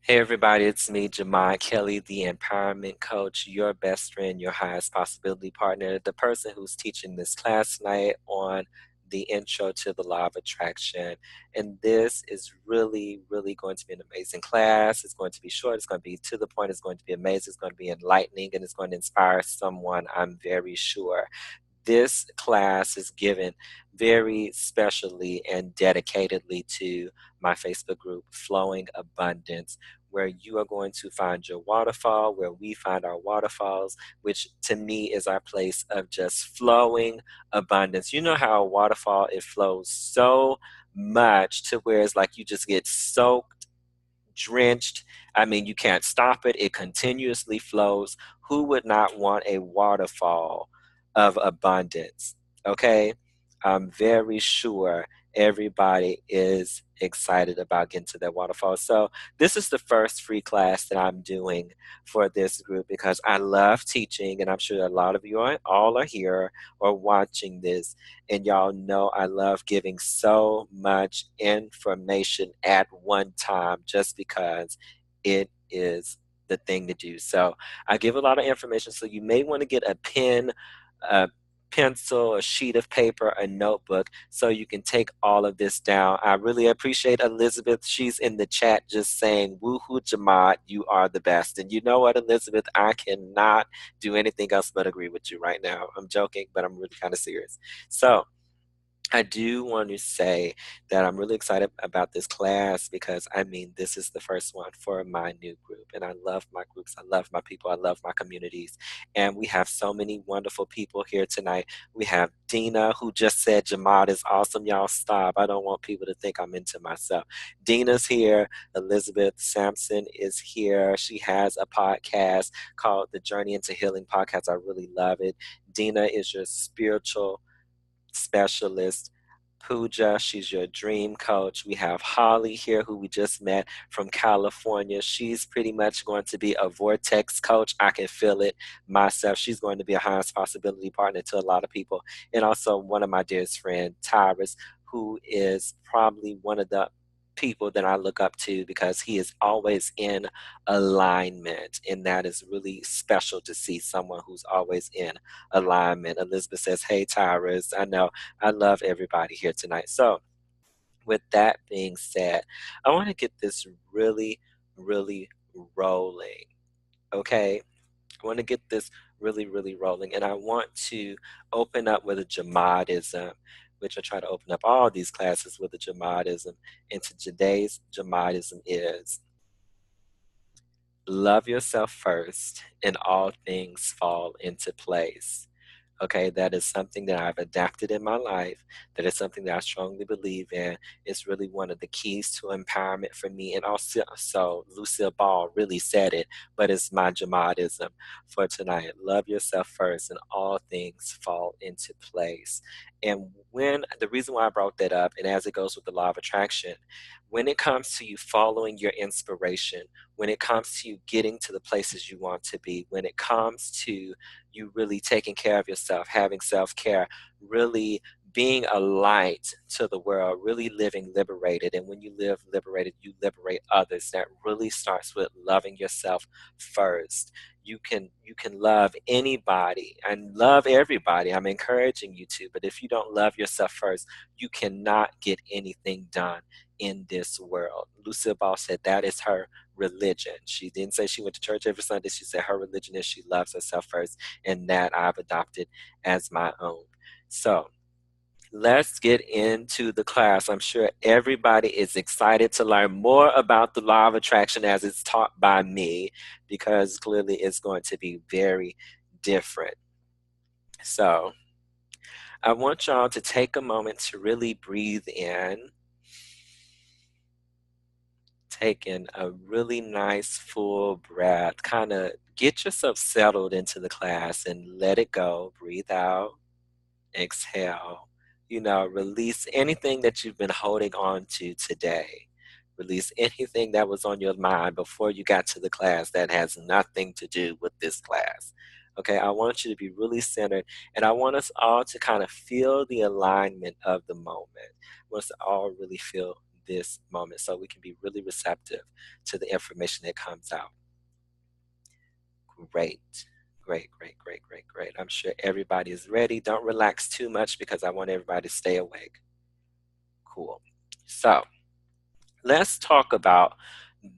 Hey everybody, it's me, Jamai Kelly, the empowerment coach, your best friend, your highest possibility partner, the person who's teaching this class tonight on the intro to the law of attraction. And this is really, really going to be an amazing class. It's going to be short, it's going to be to the point, it's going to be amazing, it's going to be enlightening, and it's going to inspire someone, I'm very sure. This class is given very specially and dedicatedly to my Facebook group, Flowing Abundance, where you are going to find your waterfall, where we find our waterfalls, which to me is our place of just flowing abundance. You know how a waterfall, it flows so much to where it's like you just get soaked, drenched. I mean, you can't stop it. It continuously flows. Who would not want a waterfall of abundance? Okay. I'm very sure everybody is excited about getting to that waterfall. So, this is the first free class that I'm doing for this group because I love teaching, and I'm sure a lot of you all are here or watching this, and y'all know I love giving so much information at one time just because it is the thing to do. So I give a lot of information. So you may want to get a pen, a pencil, a sheet of paper, a notebook, so you can take all of this down. I really appreciate Elizabeth. She's in the chat just saying, woohoo, Jamad, you are the best. And you know what, Elizabeth? I cannot do anything else but agree with you right now. I'm joking, but I'm really kind of serious. So, I do want to say that I'm really excited about this class because I mean, this is the first one for my new group. And I love my groups. I love my people. I love my communities. And we have so many wonderful people here tonight. We have Dina, who just said Jamad is awesome. Y'all stop. I don't want people to think I'm into myself. Dina's here. Elizabeth Sampson is here. She has a podcast called the Journey into Healing Podcast. I really love it. Dina is your spiritual specialist. Pooja, she's your dream coach. We have Holly here, who we just met from California. She's pretty much going to be a vortex coach. I can feel it myself. She's going to be a highest possibility partner to a lot of people. And also one of my dearest friends, Tyrus, who is probably one of the people that I look up to because he is always in alignment. And that is really special to see someone who's always in alignment. Elizabeth says, hey, Tyrus, I know I love everybody here tonight. So, with that being said, I want to get this really, really rolling. Okay. I want to get this really, really rolling. And I want to open up with a Jamaadism, which I try to open up all these classes with a Jamaadism. And today's Jamaadism is love yourself first, and all things fall into place. Okay, that is something that I've adapted in my life. That is something that I strongly believe in. It's really one of the keys to empowerment for me. And also, so Lucille Ball really said it, but it's my Jamaadism for tonight. Love yourself first, and all things fall into place. And when the reason why I brought that up, and as it goes with the law of attraction, when it comes to you following your inspiration, when it comes to you getting to the places you want to be, when it comes to you really taking care of yourself, having self care, really being a light to the world, really living liberated. And when you live liberated, you liberate others. That really starts with loving yourself first. You can love anybody and love everybody. I'm encouraging you to, but if you don't love yourself first, you cannot get anything done in this world. Lucille Ball said that is her religion. She didn't say she went to church every Sunday. She said her religion is she loves herself first, and that I've adopted as my own. So let's get into the class. I'm sure everybody is excited to learn more about the law of attraction as it's taught by me, because clearly it's going to be very different. So I want y'all to take a moment to really breathe in. Taking a really nice full breath, kind of get yourself settled into the class and let it go. Breathe out, exhale. Release anything that you've been holding on to today. Release anything that was on your mind before you got to the class that has nothing to do with this class. Okay, I want you to be really centered, and I want us all to kind of feel the alignment of the moment. I want us to all really feel this moment so we can be really receptive to the information that comes out. Great. Great, great, great, great, great. I'm sure everybody is ready. Don't relax too much because I want everybody to stay awake. Cool. So, let's talk about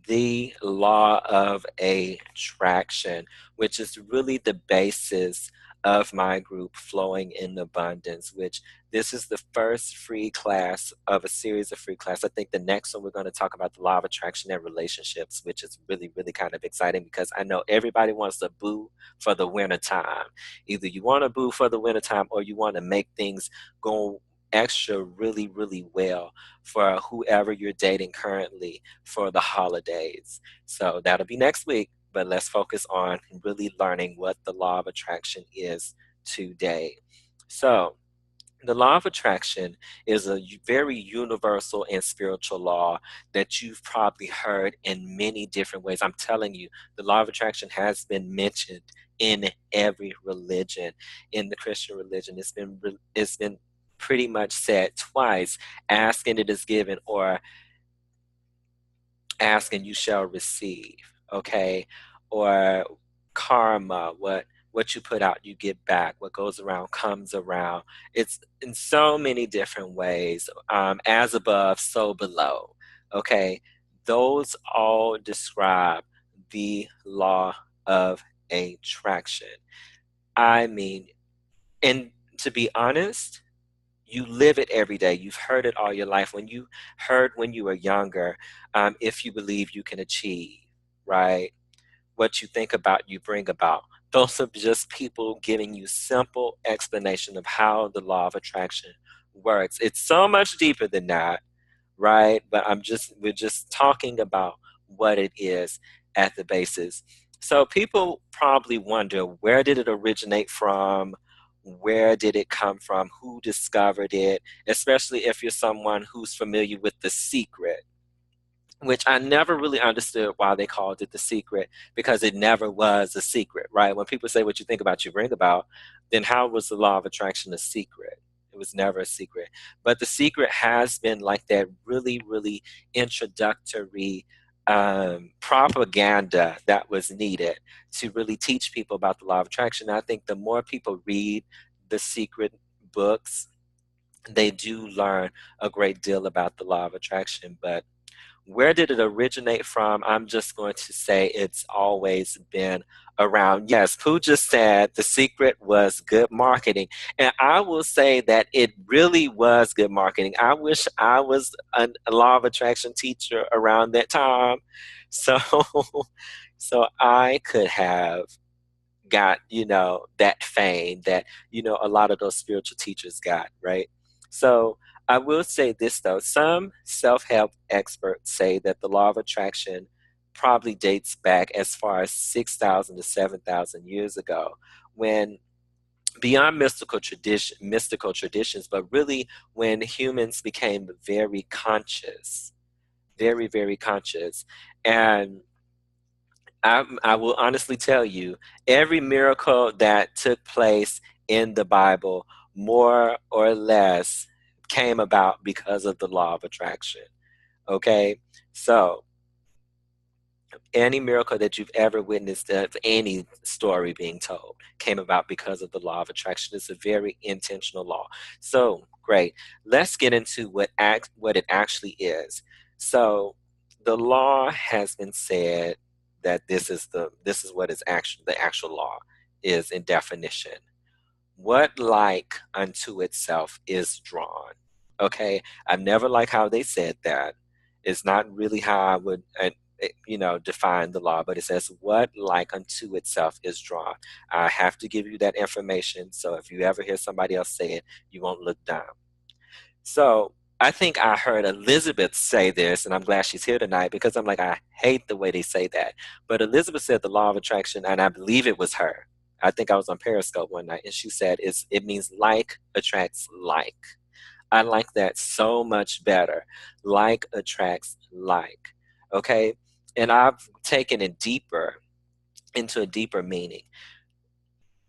the law of attraction, which is really the basis of my group, Flowing in Abundance, which this is the first free class of a series of free class. I think the next one we're going to talk about the law of attraction and relationships, which is really, really kind of exciting because I know everybody wants to boo for the winter time. Either you want to boo for the winter time or you want to make things go extra really, really well for whoever you're dating currently for the holidays. So that'll be next week, but let's focus on really learning what the law of attraction is today. So, the law of attraction is a very universal and spiritual law that you've probably heard in many different ways. I'm telling you, the law of attraction has been mentioned in every religion. In the Christian religion, it's been pretty much said twice: ask and it is given, or ask and you shall receive. Okay, or karma, what you put out you get back, what goes around comes around. It's in so many different ways. As above so below. Okay, those all describe the law of attraction. I mean, and to be honest, you live it every day. You've heard it all your life. When you heard when you were younger, if you believe you can achieve, right? What you think about, you bring about. Those are just people giving you simple explanation of how the law of attraction works. It's so much deeper than that, right? But we're just talking about what it is at the basis. So people probably wonder, where did it originate from? Where did it come from? Who discovered it? Especially if you're someone who's familiar with The Secret, which I never really understood why they called it The Secret, because it never was a secret, right? When people say what you think about, you bring about, then how was the law of attraction a secret? It was never a secret. But The Secret has been like that really, really introductory propaganda that was needed to really teach people about the law of attraction. I think the more people read The Secret books, they do learn a great deal about the law of attraction. But where did it originate from? I'm just going to say it's always been around. Yes, Pooh just said The Secret was good marketing. And I will say that it really was good marketing. I wish I was a law of attraction teacher around that time. So, so I could have got, that fame that, a lot of those spiritual teachers got, right? So I will say this though, some self-help experts say that the law of attraction probably dates back as far as 6,000 to 7,000 years ago, when beyond mystical traditions, but really when humans became very conscious, very, very conscious. And I will honestly tell you, every miracle that took place in the Bible, more or less, came about because of the law of attraction. Okay? So, any miracle that you've ever witnessed of any story being told came about because of the law of attraction. It's a very intentional law. So, great. Let's get into what it actually is. So, the law has been said that this is what is actually the actual law is in definition. What like unto itself is drawn. Okay, I've never liked how they said that. It's not really how I would, define the law, but it says what like unto itself is drawn. I have to give you that information, so if you ever hear somebody else say it, you won't look down. So I think I heard Elizabeth say this, and I'm glad she's here tonight because I'm like, I hate the way they say that. But Elizabeth said the law of attraction, and I believe it was her. I think I was on Periscope one night, and she said it means like attracts like. I like that so much better. Like attracts like. Okay? And I've taken it deeper into a deeper meaning.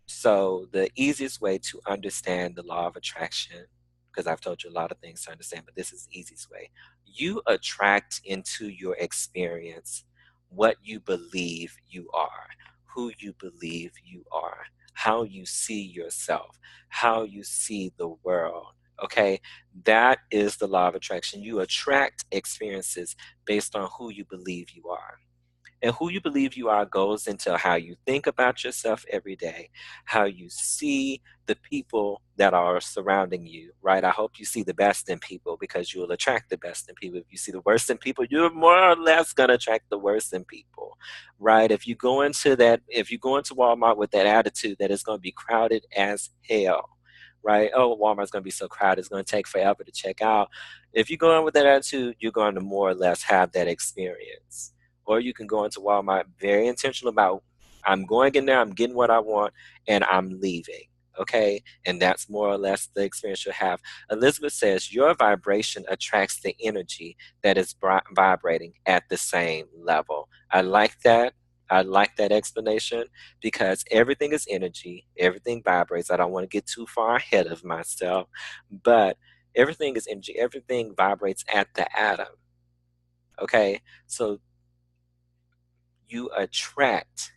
So the easiest way to understand the law of attraction because I've told you a lot of things to understand, but this is the easiest way. You attract into your experience what you believe you are, who you believe you are, how you see yourself, how you see the world. Okay, that is the law of attraction. You attract experiences based on who you believe you are. And who you believe you are goes into how you think about yourself every day, how you see the people that are surrounding you, right? I hope you see the best in people because you will attract the best in people. If you see the worst in people, you're more or less going to attract the worst in people, right? If you go into Walmart with that attitude that it's going to be crowded as hell, right? Oh, Walmart's going to be so crowded, it's going to take forever to check out. If you go in with that attitude, you're going to more or less have that experience. Or you can go into Walmart very intentional about, I'm going in there, I'm getting what I want, and I'm leaving. Okay. And that's more or less the experience you'll have. Elizabeth says your vibration attracts the energy that is vibrating at the same level. I like that. I like that explanation because everything is energy, everything vibrates. I don't want to get too far ahead of myself, but everything is energy, everything vibrates at the atom. Okay. So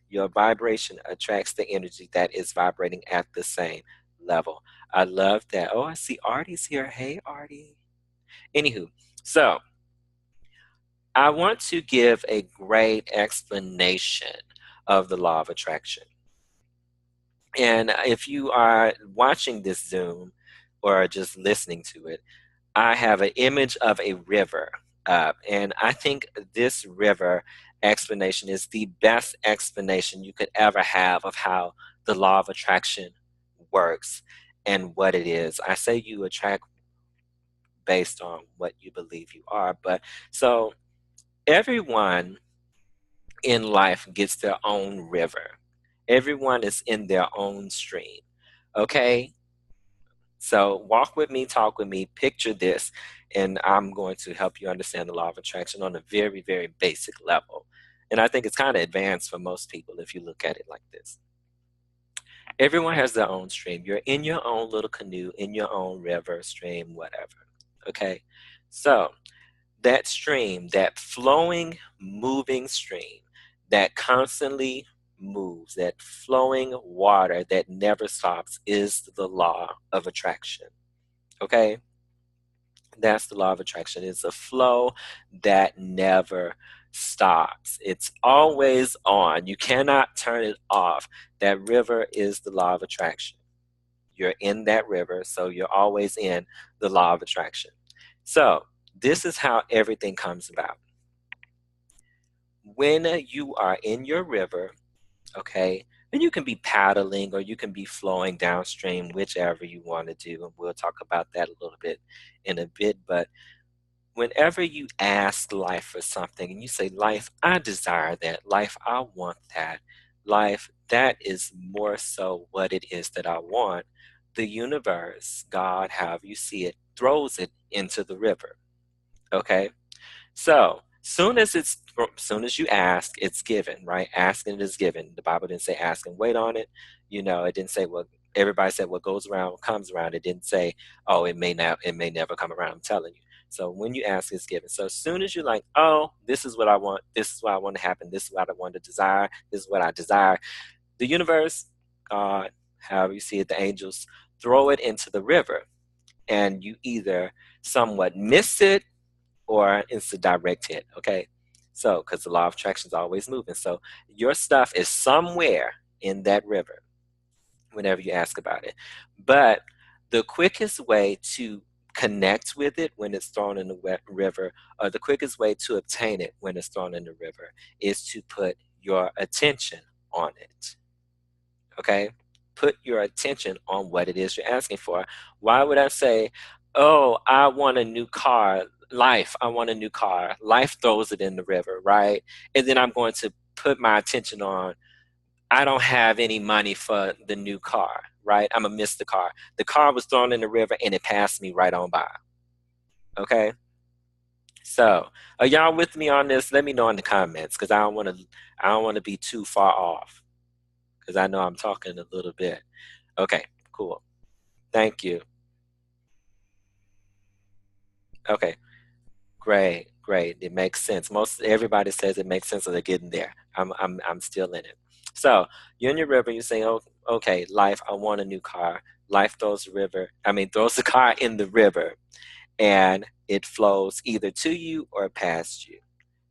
your vibration attracts the energy that is vibrating at the same level. I love that. Oh, I see Artie's here. Hey, Artie. Anywho, so I want to give a great explanation of the law of attraction. And if you are watching this Zoom or just listening to it, I have an image of a river up, and I think this river explanation is the best explanation you could ever have of how the law of attraction works and what it is. I say you attract based on what you believe you are, but so everyone in life gets their own river. Everyone is in their own stream. Okay? So walk with me, talk with me, picture this, and I'm going to help you understand the law of attraction on a very, very basic level. And I think it's kind of advanced for most people if you look at it like this. Everyone has their own stream. You're in your own little canoe, in your own river, stream, whatever. Okay? So that stream, that flowing, moving stream that constantly moves, that flowing water that never stops is the law of attraction. Okay? That's the law of attraction. It's a flow that never stops. It's always on. You cannot turn it off. That river is the law of attraction. You're in that river, so you're always in the law of attraction. So, this is how everything comes about. When you are in your river, okay, and you can be paddling or you can be flowing downstream, whichever you want to do, and we'll talk about that a little bit in a bit, but whenever you ask life for something and you say, Life, I desire that. Life, I want that. Life, that is more so what it is that I want. The universe, God, however you see it, throws it into the river. Okay? So, soon as you ask, it's given, right? Asking is given. The Bible didn't say ask and wait on it. It didn't say what everybody said what goes around comes around. It didn't say, oh, it may never come around. I'm telling you. So when you ask, it's given. So as soon as you're like, oh, this is what I want, this is what I want to happen, this is what I want to desire, this is what I desire, the universe, God, however you see it, the angels throw it into the river. And you either somewhat miss it or it's a direct hit, okay? So, because the law of attraction is always moving. So, your stuff is somewhere in that river whenever you ask about it. But the quickest way to connect with it when it's thrown in the river, or the quickest way to obtain it when it's thrown in the river, is to put your attention on it. Okay? Put your attention on what it is you're asking for. Why would I say, oh, I want a new car? Life, I want a new car. Life throws it in the river, right? And then I'm going to put my attention on, I don't have any money for the new car, right? I'm going to miss the car. The car was thrown in the river and it passed me right on by. Okay? So, are y'all with me on this? Let me know in the comments because I don't want to be too far off because I know I'm talking a little bit. Okay, cool. Thank you. Okay. Great, great. It makes sense. Most everybody says it makes sense, so they're getting there. I'm still in it. So you're in your river. You say, "Oh, okay, life. I want a new car." Life throws the river. I mean, throws the car in the river, and it flows either to you or past you.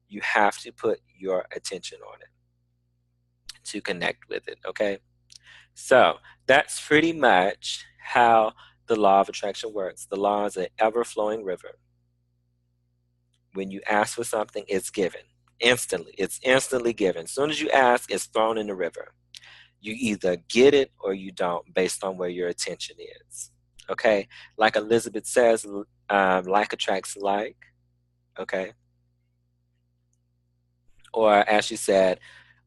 You have to put your attention on it to connect with it. Okay. So that's pretty much how the law of attraction works. The law is an ever-flowing river. When you ask for something, it's given instantly. It's instantly given. As soon as you ask, it's thrown in the river. You either get it or you don't, based on where your attention is. Okay, like Elizabeth says, like attracts like. Okay, or as she said,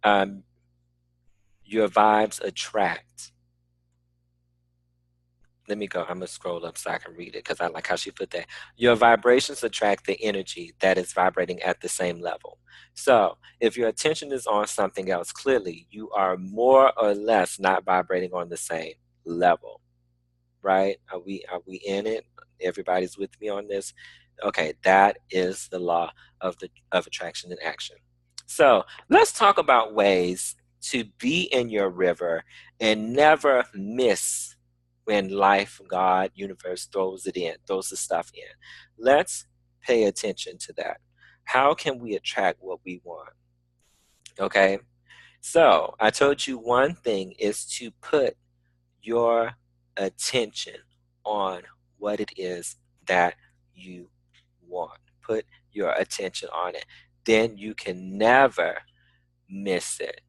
um, your vibes attract. Let me go. I'm gonna scroll up so I can read it because I like how she put that. Your vibrations attract the energy that is vibrating at the same level. So if your attention is on something else, clearly you are more or less not vibrating on the same level, right? Are we in it? Everybody's with me on this. Okay, that is the law of attraction in action. So let's talk about ways to be in your river and never miss when life, God, universe throws the stuff in. Let's pay attention to that. How can we attract what we want? Okay. So I told you one thing is to put your attention on what it is that you want. Put your attention on it. Then you can never miss it.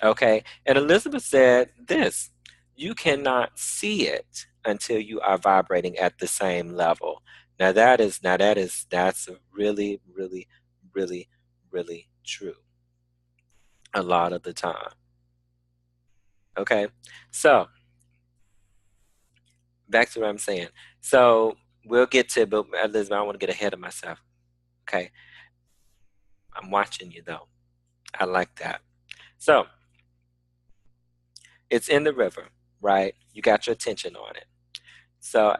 Okay. And Elizabeth said this, you cannot see it until you are vibrating at the same level. That's really, really, really, really true a lot of the time. Okay. So back to what I'm saying. So we'll get to, but Elizabeth, I don't want to get ahead of myself. Okay. I'm watching you though. I like that. So it's in the river, right? You got your attention on it. So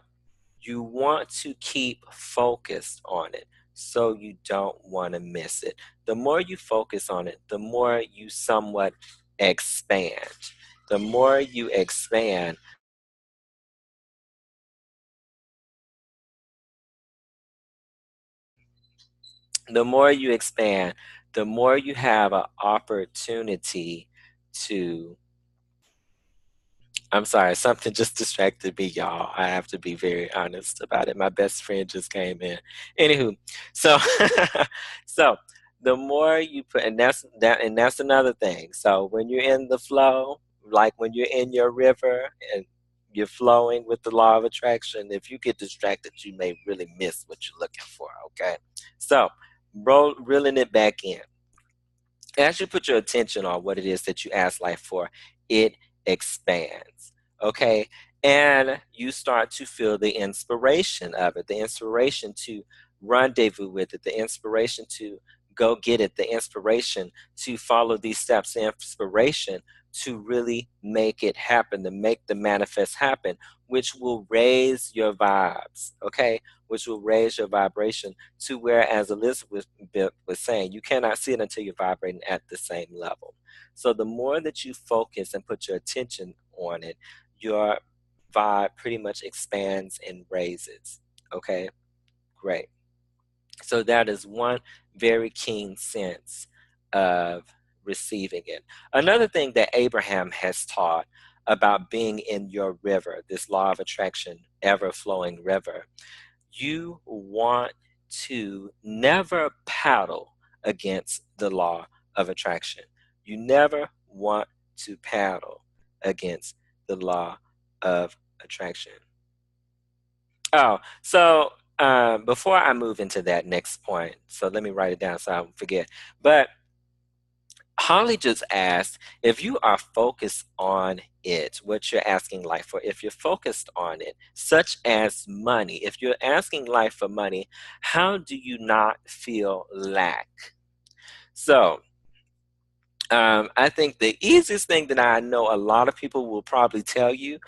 you want to keep focused on it so you don't want to miss it. The more you focus on it, the more you somewhat expand. The more you expand, the more you expand, the more you have an opportunity to. I'm sorry, something just distracted me, y'all. I have to be very honest about it. My best friend just came in. Anywho, so so the more you put, and that's another thing. So when you're in the flow, like when you're in your river and you're flowing with the law of attraction, if you get distracted, you may really miss what you're looking for. Okay, so reeling it back in as you put your attention on what it is that you ask life for, it expands. Okay. And you start to feel the inspiration of it, the inspiration to rendezvous with it, the inspiration to go get it, the inspiration to follow these steps, the inspiration to really make it happen, to make the manifest happen, which will raise your vibes. Okay. Which will raise your vibration to where, as Elizabeth was saying, you cannot see it until you're vibrating at the same level. So the more that you focus and put your attention on it, your vibe pretty much expands and raises. Okay, great. So that is one very keen sense of receiving it. Another thing that Abraham has taught about being in your river, this law of attraction, ever flowing river, you want to never paddle against the law of attraction. You never want to paddle against the law of attraction. Oh, so before I move into that next point, so let me write it down so I don't forget. But Holly just asked if you are focused on it, what you're asking life for, if you're focused on it, such as money, if you're asking life for money, how do you not feel lack? So, I think the easiest thing that I know a lot of people will probably tell you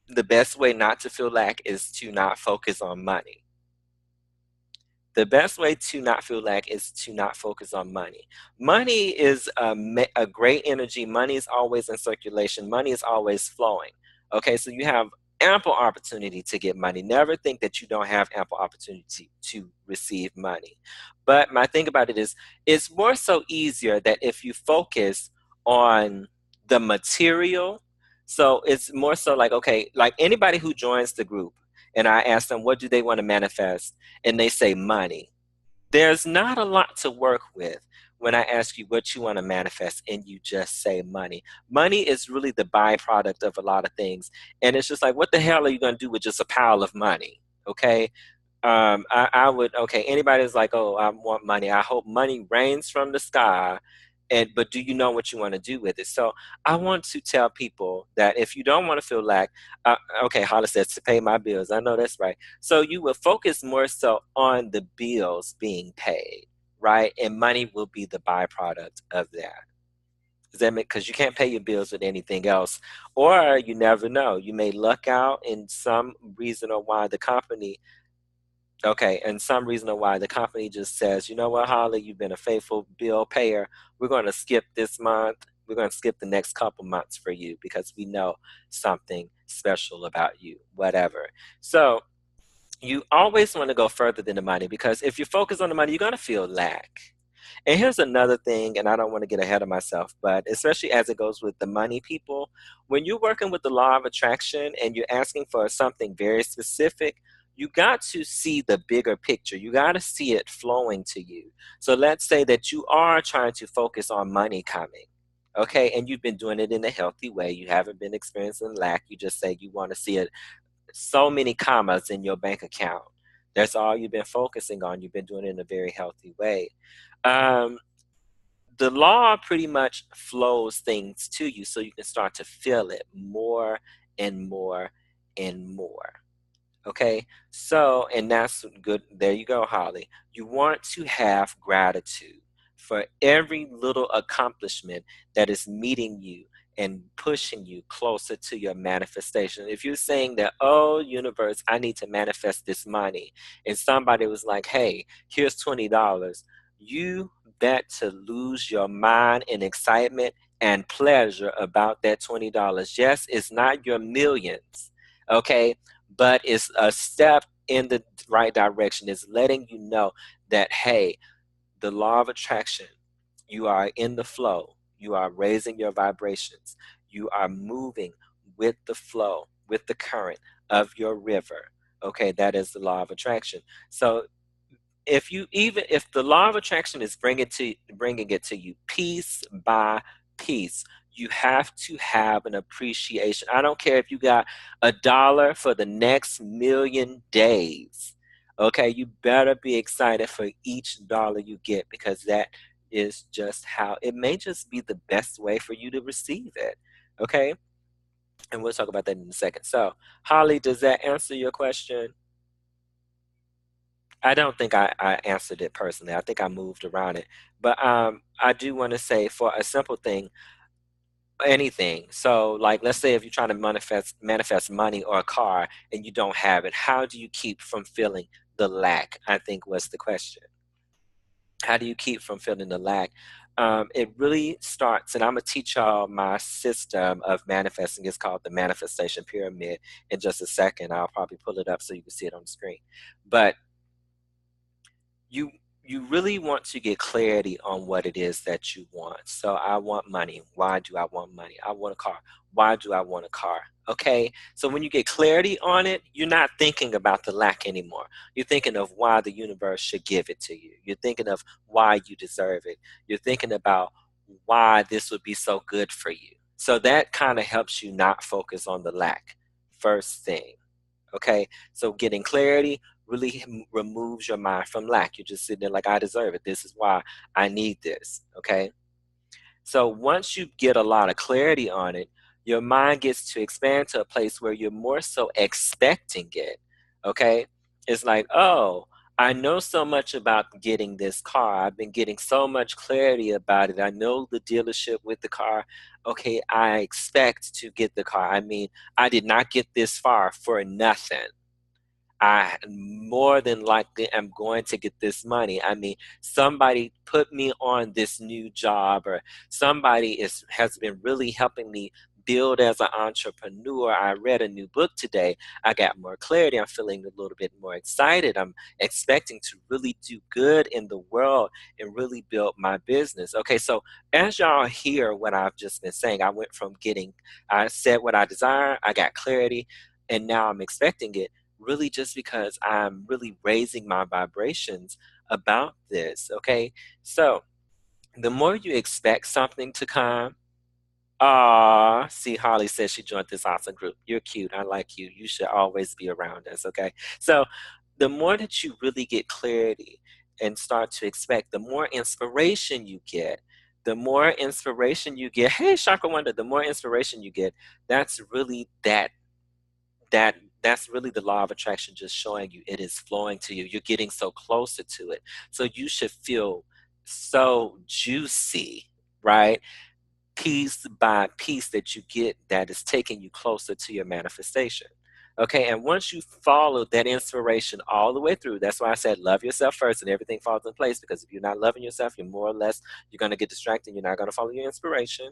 The best way not to feel lack is to not focus on money. The best way to not feel lack is to not focus on money. Money is a great energy. Money is always in circulation. Money is always flowing. Okay, so you have ample opportunity to get money. Never think that you don't have ample opportunity to receive money. But my thing about it is, it's more so easier that if you focus on the material. So it's more so like, okay, like anybody who joins the group and I ask them, what do they want to manifest? And they say money. There's not a lot to work with when I ask you what you want to manifest and you just say money. Money is really the byproduct of a lot of things. And it's just like, what the hell are you going to do with just a pile of money? Okay. I would, okay, anybody is like, oh, I want money. I hope money rains from the sky. But do you know what you want to do with it? So I want to tell people that if you don't want to feel lack, okay, Hollis says to pay my bills. I know that's right. So you will focus more so on the bills being paid, right? And money will be the byproduct of that. Does that make, because you can't pay your bills with anything else, or you never know. You may luck out in some reason or why the company. Okay, and some reason or why the company just says, you know what, Holly, you've been a faithful bill payer. We're going to skip this month. We're going to skip the next couple months for you because we know something special about you, whatever. So you always want to go further than the money, because if you focus on the money, you're going to feel lack. And here's another thing, and I don't want to get ahead of myself, but especially as it goes with the money people, when you're working with the law of attraction and you're asking for something very specific, you got to see the bigger picture. You got to see it flowing to you. So let's say that you are trying to focus on money coming. Okay, and you've been doing it in a healthy way. You haven't been experiencing lack. You just say you want to see it, so many commas in your bank account. That's all you've been focusing on. You've been doing it in a very healthy way. Um, the law pretty much flows things to you so you can start to feel it more and more and more. Okay, so, and that's good. There you go, Holly. You want to have gratitude for every little accomplishment that is meeting you and pushing you closer to your manifestation. If you're saying that, oh, universe, I need to manifest this money, and somebody was like, hey, here's $20, you bet to lose your mind in excitement and pleasure about that $20. Yes, it's not your millions. Okay, but it's a step in the right direction. It's letting you know that, hey, the law of attraction, you are in the flow, you are raising your vibrations, you are moving with the flow, with the current of your river. Okay, that is the law of attraction. So if you, even if the law of attraction is bringing it to you piece by piece, you have to have an appreciation. I don't care if you got $1 for the next million days. Okay, you better be excited for each dollar you get, because that is just how it may just be the best way for you to receive it. Okay, and we'll talk about that in a second. So, Holly, does that answer your question? I don't think I answered it personally. I think I moved around it. But I do want to say, for a simple thing, anything. So like, let's say if you're trying to manifest money or a car and you don't have it, how do you keep from feeling the lack? I think was the question. How do you keep from feeling the lack? It really starts, and I'm gonna teach y'all my system of manifesting. It's called the manifestation pyramid. In just a second, I'll probably pull it up so you can see it on the screen. But you you really want to get clarity on what it is that you want. So I want money. Why do I want money? I want a car. Why do I want a car? Okay. So when you get clarity on it, you're not thinking about the lack anymore. You're thinking of why the universe should give it to you. You're thinking of why you deserve it. You're thinking about why this would be so good for you. So that kind of helps you not focus on the lack. First thing. Okay, so getting clarity really removes your mind from lack. You're just sitting there like, I deserve it. This is why I need this. Okay, so once you get a lot of clarity on it, your mind gets to expand to a place where you're more so expecting it. Okay, it's like, oh, I know so much about getting this car. I've been getting so much clarity about it. I know the dealership with the car. Okay, I expect to get the car. I mean, I did not get this far for nothing. I more than likely am going to get this money. I mean, somebody put me on this new job, or somebody has been really helping me build as an entrepreneur. I read a new book today. I got more clarity. I'm feeling a little bit more excited. I'm expecting to really do good in the world and really build my business. Okay, so as y'all hear what I've just been saying, I said what I desire, I got clarity, and now I'm expecting it really just because I'm really raising my vibrations about this. Okay. So the more you expect something to come, see, Holly says she joined this awesome group. You're cute. I like you. You should always be around us. Okay. So the more that you really get clarity and start to expect, the more inspiration you get. The more inspiration you get, hey, Chakra Wonder, the more inspiration you get, that's really that that's really the law of attraction just showing you it is flowing to you. You're getting so closer to it. So you should feel so juicy, right? Piece by piece that you get that is taking you closer to your manifestation. Okay, and once you follow that inspiration all the way through, that's why I said love yourself first and everything falls in place. Because if you're not loving yourself, you're more or less, you're going to get distracted. You're not going to follow your inspiration.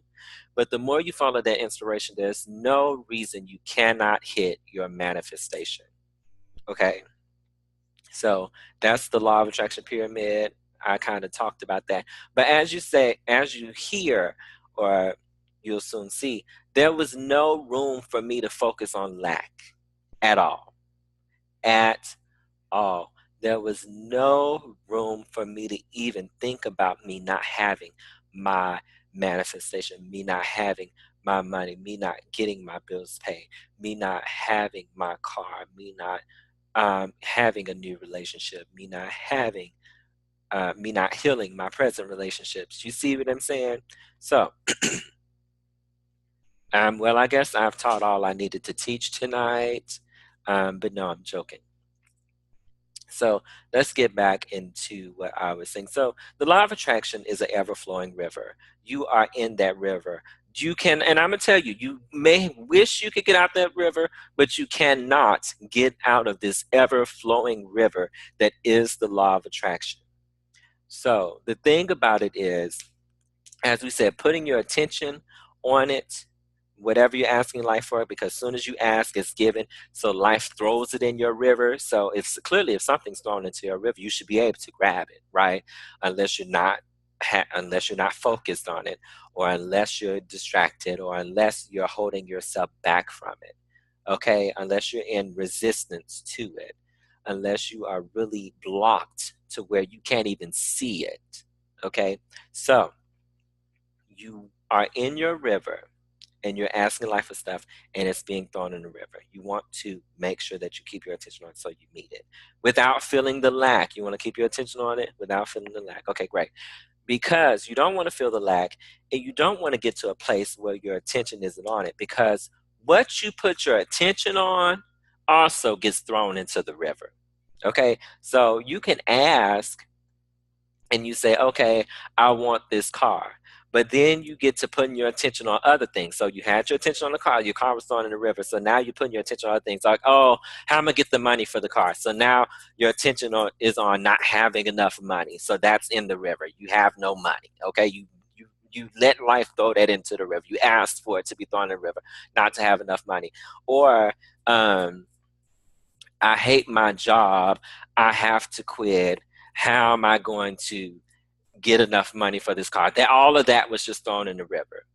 But the more you follow that inspiration, there's no reason you cannot hit your manifestation. Okay, so that's the law of attraction pyramid. I kind of talked about that. But as you hear, or you'll soon see, there was no room for me to focus on lack at all. At all. There was no room for me to even think about me not having my manifestation, me not having my money, me not getting my bills paid, me not having my car, me not having a new relationship, me not healing my present relationships. You see what I'm saying? So, well, I guess I've taught all I needed to teach tonight, but no, I'm joking. So let's get back into what I was saying. So the law of attraction is an ever-flowing river. You are in that river. You can, and I'm gonna tell you, you may wish you could get out that river, but you cannot get out of this ever-flowing river that is the law of attraction. So the thing about it is, as we said, putting your attention on it, whatever you're asking life for, because as soon as you ask, it's given. So life throws it in your river. So if clearly if something's thrown into your river, you should be able to grab it, right? Unless you're not unless you're not focused on it, or unless you're distracted, or unless you're holding yourself back from it. Okay, unless you're in resistance to it, unless you are really blocked to where you can't even see it. Okay, so you are in your river and you're asking life for stuff and it's being thrown in the river. You want to make sure that you keep your attention on it so you meet it without feeling the lack. You want to keep your attention on it without feeling the lack. Okay, great. Because you don't want to feel the lack, and you don't want to get to a place where your attention isn't on it, because what you put your attention on also gets thrown into the river. Okay, so you can ask and you say, okay, I want this car. But then you get to putting your attention on other things. So you had your attention on the car, your car was thrown in the river. So now you're putting your attention on other things like, oh, how am I get the money for the car? So now your attention is on not having enough money. So that's in the river. You have no money. Okay. You let life throw that into the river. You asked for it to be thrown in the river, not to have enough money. Or I hate my job. I have to quit. How am I going to get enough money for this car? That all of that was just thrown in the river.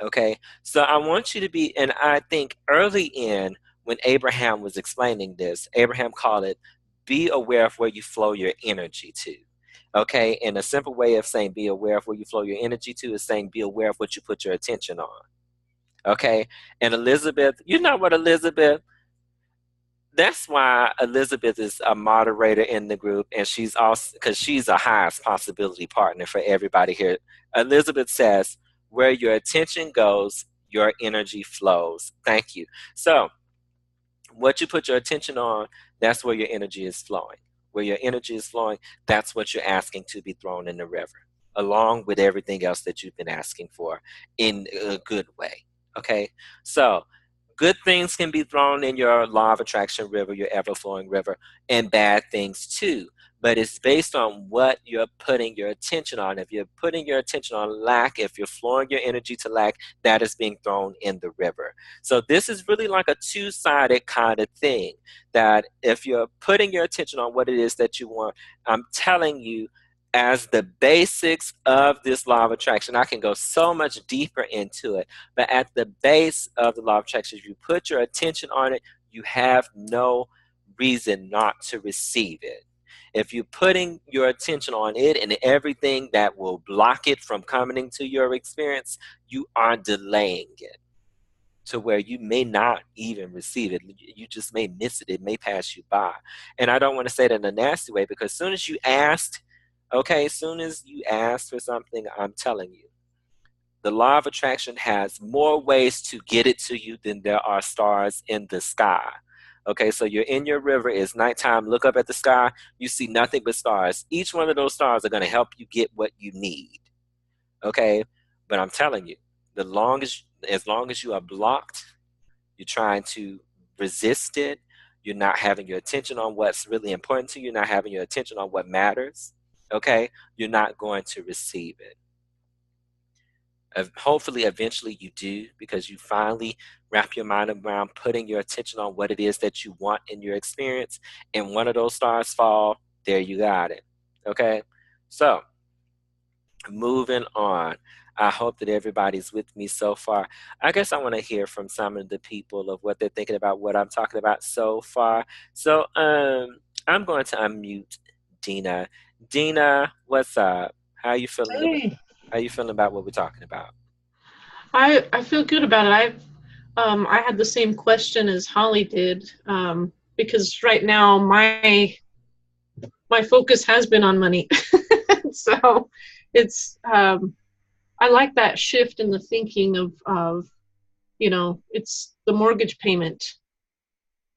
Okay. So I want you to be, and I think early in when Abraham was explaining this, Abraham called it be aware of where you flow your energy to. Okay. And a simple way of saying be aware of where you flow your energy to is saying be aware of what you put your attention on. Okay. And Elizabeth, you know what, Elizabeth? That's why Elizabeth is a moderator in the group, and she's also because she's a highest possibility partner for everybody here. Elizabeth says, "Where your attention goes, your energy flows." Thank you. So, what you put your attention on, that's where your energy is flowing. where your energy is flowing, that's what you're asking to be thrown in the river, along with everything else that you've been asking for in a good way. Okay? So, good things can be thrown in your law of attraction river, your ever flowing river, and bad things too. But it's based on what you're putting your attention on. If you're putting your attention on lack, if you're flowing your energy to lack, that is being thrown in the river. So this is really like a two-sided kind of thing, that if you're putting your attention on what it is that you want, I'm telling you, as the basics of this law of attraction, I can go so much deeper into it, but at the base of the law of attraction, if you put your attention on it, you have no reason not to receive it. If you're putting your attention on it and everything that will block it from coming into your experience, you are delaying it to where you may not even receive it. You just may miss it. It may pass you by. And I don't want to say that in a nasty way, because as soon as you asked, okay, as soon as you asked for something, I'm telling you, the law of attraction has more ways to get it to you than there are stars in the sky. Okay, so you're in your river, it's nighttime, look up at the sky, you see nothing but stars. Each one of those stars are going to help you get what you need. Okay, but I'm telling you, as long as you are blocked, you're trying to resist it, you're not having your attention on what's really important to you, you're not having your attention on what matters, okay, you're not going to receive it. Hopefully, eventually you do, because you finally wrap your mind around putting your attention on what it is that you want in your experience, and one of those stars fall, there you got it. Okay? So, moving on. I hope that everybody's with me so far. I guess I want to hear from some of the people of what they're thinking about what I'm talking about so far. So, I'm going to unmute Dina. Dina, what's up? How you feeling about Hey, how you feeling about what we're talking about? I feel good about it. I had the same question as Holly did, because right now my focus has been on money. So it's I like that shift in the thinking of it's the mortgage payment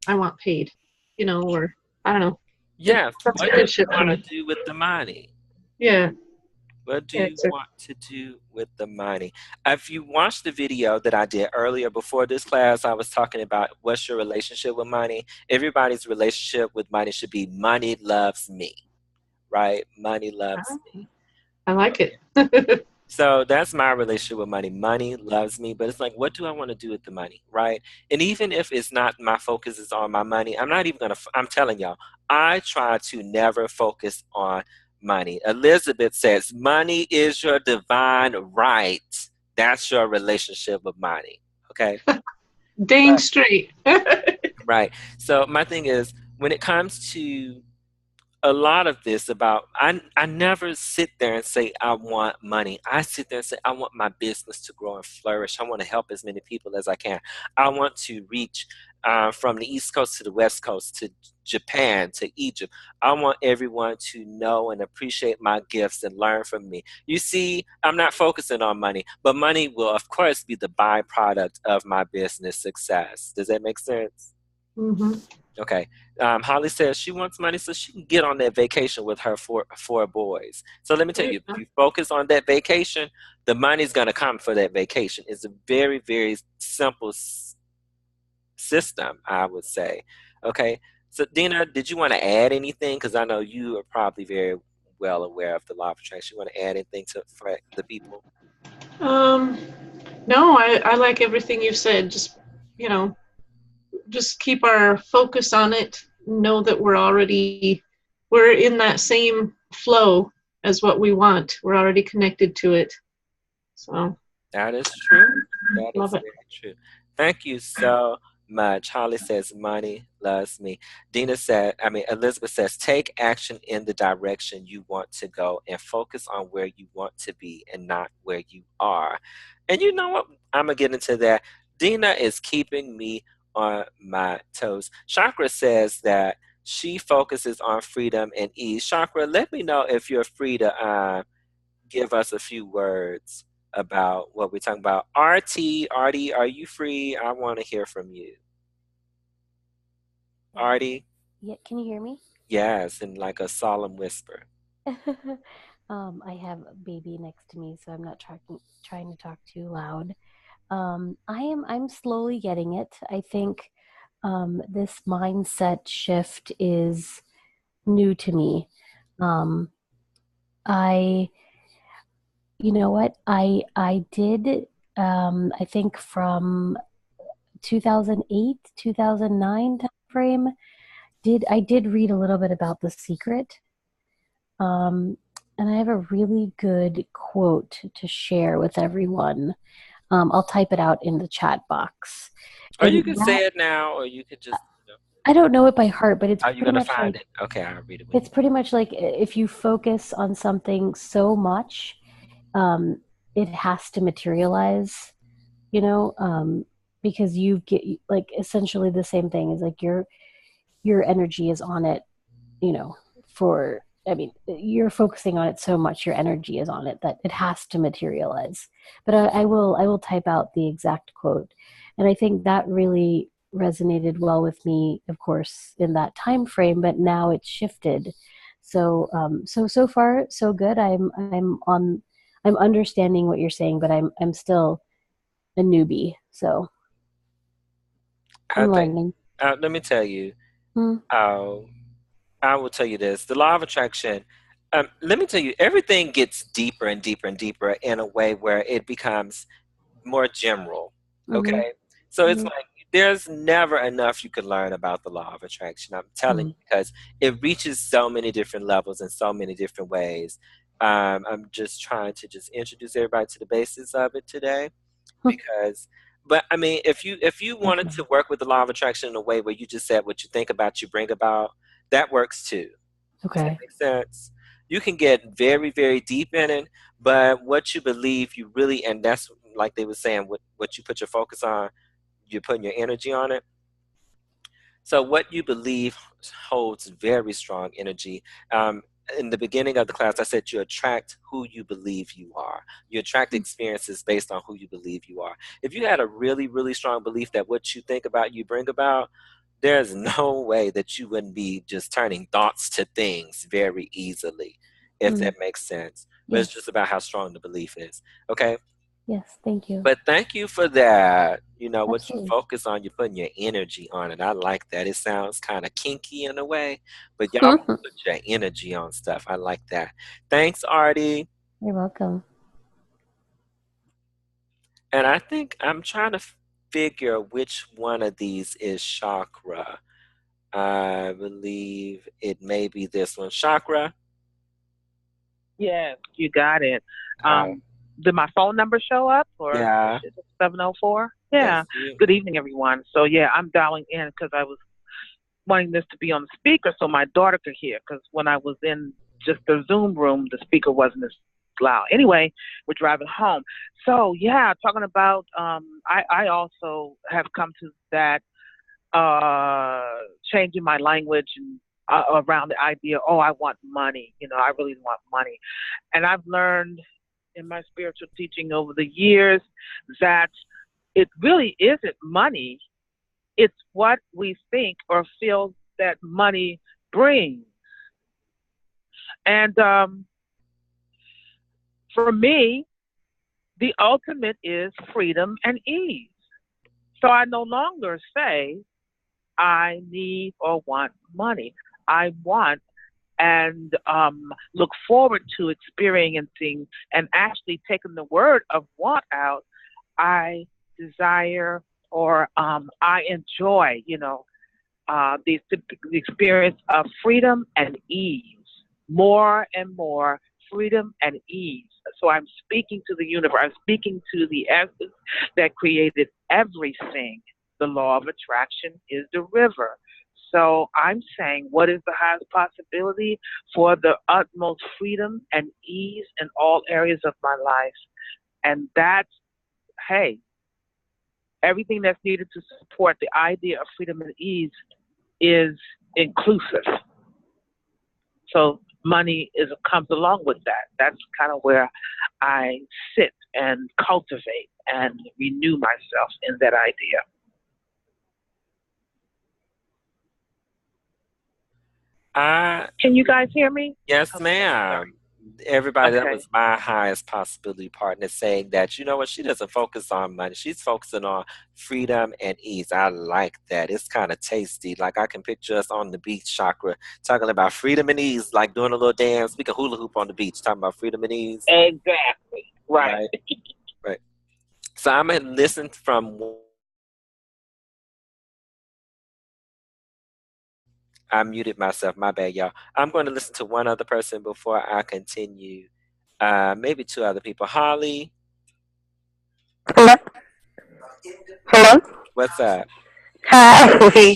I want paid, or I don't know. Yeah, That's a what do good you shift for want to me. do with the money? Yeah, What do yeah, you want to do with the money? If you watched the video that I did earlier before this class, I was talking about what's your relationship with money. Everybody's relationship with money should be money loves me, right? Money loves me. I like Okay. it. So that's my relationship with money. Money loves me, but it's like, what do I want to do with the money, right? And even if it's not my focus is on my money, I'm not even gonna. I'm telling y'all, I try to never focus on money. Elizabeth says, money is your divine right. That's your relationship with money. Okay, Dang but straight. right. So my thing is, when it comes to a lot of this about I never sit there and say I want money. I sit there and say I want my business to grow and flourish. I want to help as many people as I can. I want to reach from the East Coast to the West Coast to Japan to Egypt. I want everyone to know and appreciate my gifts and learn from me. You see, I'm not focusing on money, but money will of course be the byproduct of my business success. Does that make sense? Hmm. Okay. Holly says she wants money so she can get on that vacation with her four boys. So let me tell There you you, if go. you focus on that vacation, the money's going to come for that vacation. It's a very, very simple system, I would say. Okay. So, Dina, did you want to add anything? Because I know you are probably very well aware of the law of attraction. You want to add anything for the people? Um, no, I like everything you said. You know, just keep our focus on it. Know that we're in that same flow as what we want. We're already connected to it. So That is true. That love is it. very true. Thank you so much. Holly says, money loves me. Elizabeth says, take action in the direction you want to go and focus on where you want to be and not where you are. And you know what? I'm going to get into that. Dina is keeping me on my toes. Chakra says that she focuses on freedom and ease. Chakra, let me know if you're free to give us a few words about what we're talking about. Artie, are you free? I want to hear from you. Um, Artie? yeah, can you hear me? Yes, in like a solemn whisper. I have a baby next to me, so I'm not trying to talk too loud. I'm slowly getting it. I think this mindset shift is new to me. Um, I, you know what? I did I think from 2008, 2009 time frame, did read a little bit about The Secret. Um, and I have a really good quote to share with everyone. I'll type it out in the chat box. Or And you could that, say it now, or you could just, I don't know it by heart, but are you gonna find it? Okay, I'll read it with it's pretty much like if you focus on something so much, um, it has to materialize, you know, because you get like essentially the same thing is like your energy is on it, you know, for I mean, you're focusing on it so much, your energy is on it that it has to materialize. But I will type out the exact quote, and I think that really resonated well with me, of course, in that time frame. But now it's shifted. So far so good. I'm understanding what you're saying, but I'm still a newbie, so I I'm think, learning. let me tell you, Hmm. uh, I will tell you this: the law of attraction. Let me tell you, everything gets deeper and deeper and deeper in a way where it becomes more general. Mm-hmm. Okay, so it's Mm-hmm. like there's never enough you can learn about the law of attraction. I'm telling Mm-hmm. you because it reaches so many different levels in so many different ways. I'm just trying to just introduce everybody to the basis of it today because but I mean if you Thank wanted you. to work with the law of attraction in a way where you just said what you think about you bring about, that works too. Does that Okay. make sense? You can get very, very deep in it, but what you believe you really, and that's like they were saying, what you put your focus on, you're putting your energy on it. So what you believe holds very strong energy. In the beginning of the class, I said you attract who you believe you are. You attract experiences based on who you believe you are. If you had a really, really strong belief that what you think about, you bring about, there's no way that you wouldn't be just turning thoughts to things very easily, if Mm, that makes sense. But it's just yes. about how strong the belief is. Okay. Yes. Thank you. But thank you for that. You know, what you Absolutely. focus on, you're putting your energy on it. I like that. It sounds kind of kinky in a way, but y'all gonna put your energy on stuff. I like that. Thanks, Artie. You're welcome. And I think I'm trying to figure which one of these is chakra. I believe it may be this one. Chakra. Yes, you got it. Uh, Did my phone number show up or yeah. is it 704? Yeah. That's you. Good evening, everyone. So, yeah, I'm dialing in because I was wanting this to be on the speaker so my daughter could hear because when I was in just the Zoom room, the speaker wasn't as loud. Anyway, we're driving home. So, yeah, talking about, I also have come to that uh, changing my language and around the idea, oh, I want money. I really want money. And I've learned in my spiritual teaching over the years that it really isn't money. It's what we think or feel that money brings. And for me, the ultimate is freedom and ease. So I no longer say I need or want money. I want and look forward to experiencing and actually taking the word of want out. I desire or I enjoy, the experience of freedom and ease, more and more freedom and ease. So I'm speaking to the universe, I'm speaking to the essence that created everything. The law of attraction is the river. So I'm saying, what is the highest possibility for the utmost freedom and ease in all areas of my life? And that's, hey, everything that's needed to support the idea of freedom and ease is inclusive. So money comes along with that. That's kind of where I sit and cultivate and renew myself in that idea. I Can you guys hear me? Yes, Okay, I'm sorry. ma'am. Everybody, that Okay. was my highest possibility partner saying that, you know what, she doesn't focus on money. She's focusing on freedom and ease. I like that. It's kind of tasty. Like I can picture us on the beach, Chakra, talking about freedom and ease, like doing a little dance. We can hula hoop on the beach, talking about freedom and ease. Exactly. Right. Right, right. So I'm going to listen from, I muted myself, my bad, y'all. I'm going to listen to one other person before I continue. Maybe two other people. Holly, Hello? Hello? what's up? Hi.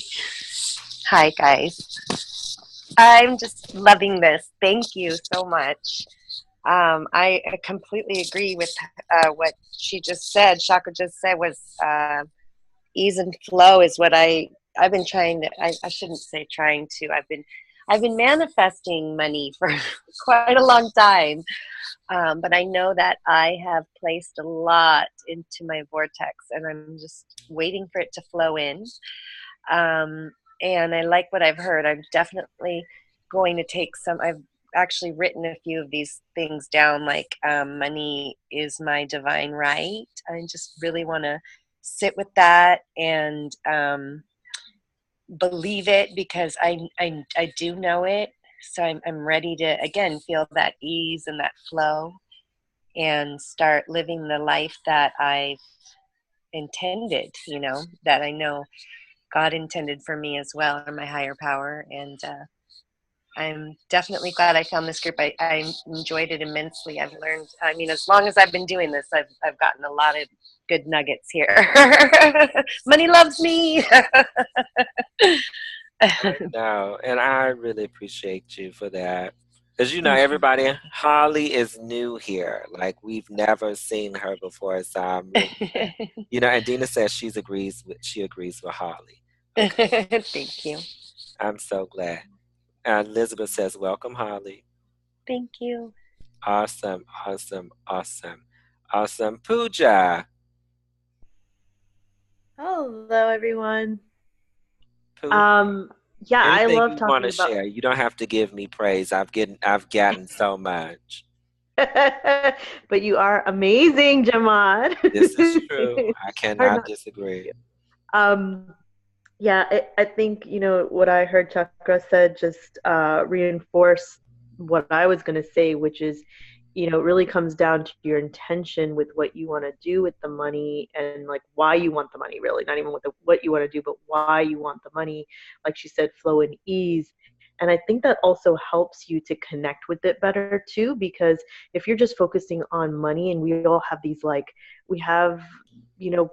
Hi, guys. I'm just loving this. Thank you so much. I completely agree with what she just said. Shaka just said was ease and flow is what I've been trying to. I shouldn't say trying to. I've been manifesting money for quite a long time. But I know that I have placed a lot into my vortex, and I'm just waiting for it to flow in. Um, and I like what I've heard. I'm definitely going to take some. I've actually written a few of these things down, like money is my divine right. I just really want to sit with that and believe it because I do know it. So I'm ready to, again, feel that ease and that flow and start living the life that I've intended, that I know God intended for me as well, or my higher power. And I'm definitely glad I found this group. I enjoyed it immensely. I've learned, I mean, as long as I've been doing this, I've gotten a lot of good nuggets here. Money loves me. I know, and I really appreciate you for that. Because you know, Thank you. everybody, Holly is new here. Like we've never seen her before, so I'm really glad. You know, and Dina says she agrees with Holly. Okay, Thank you. I'm so glad. And Elizabeth says, "Welcome, Holly." Thank you. Awesome, awesome, awesome, awesome. Pooja, Hello, everyone. Pooja. Yeah, I Anything love you want talking to about, share? You don't have to give me praise. I've gotten so much. but you are amazing, Jamad. This is true. I Hard cannot not disagree. to. Um, yeah, I think, what I heard Chakra said just reinforced what I was going to say, which is, it really comes down to your intention with what you want to do with the money and like why you want the money, really, not even what you want to do, but why you want the money. Like she said, flow and ease. And I think that also helps you to connect with it better too, because if you're just focusing on money, and we all have these like, we have, you know,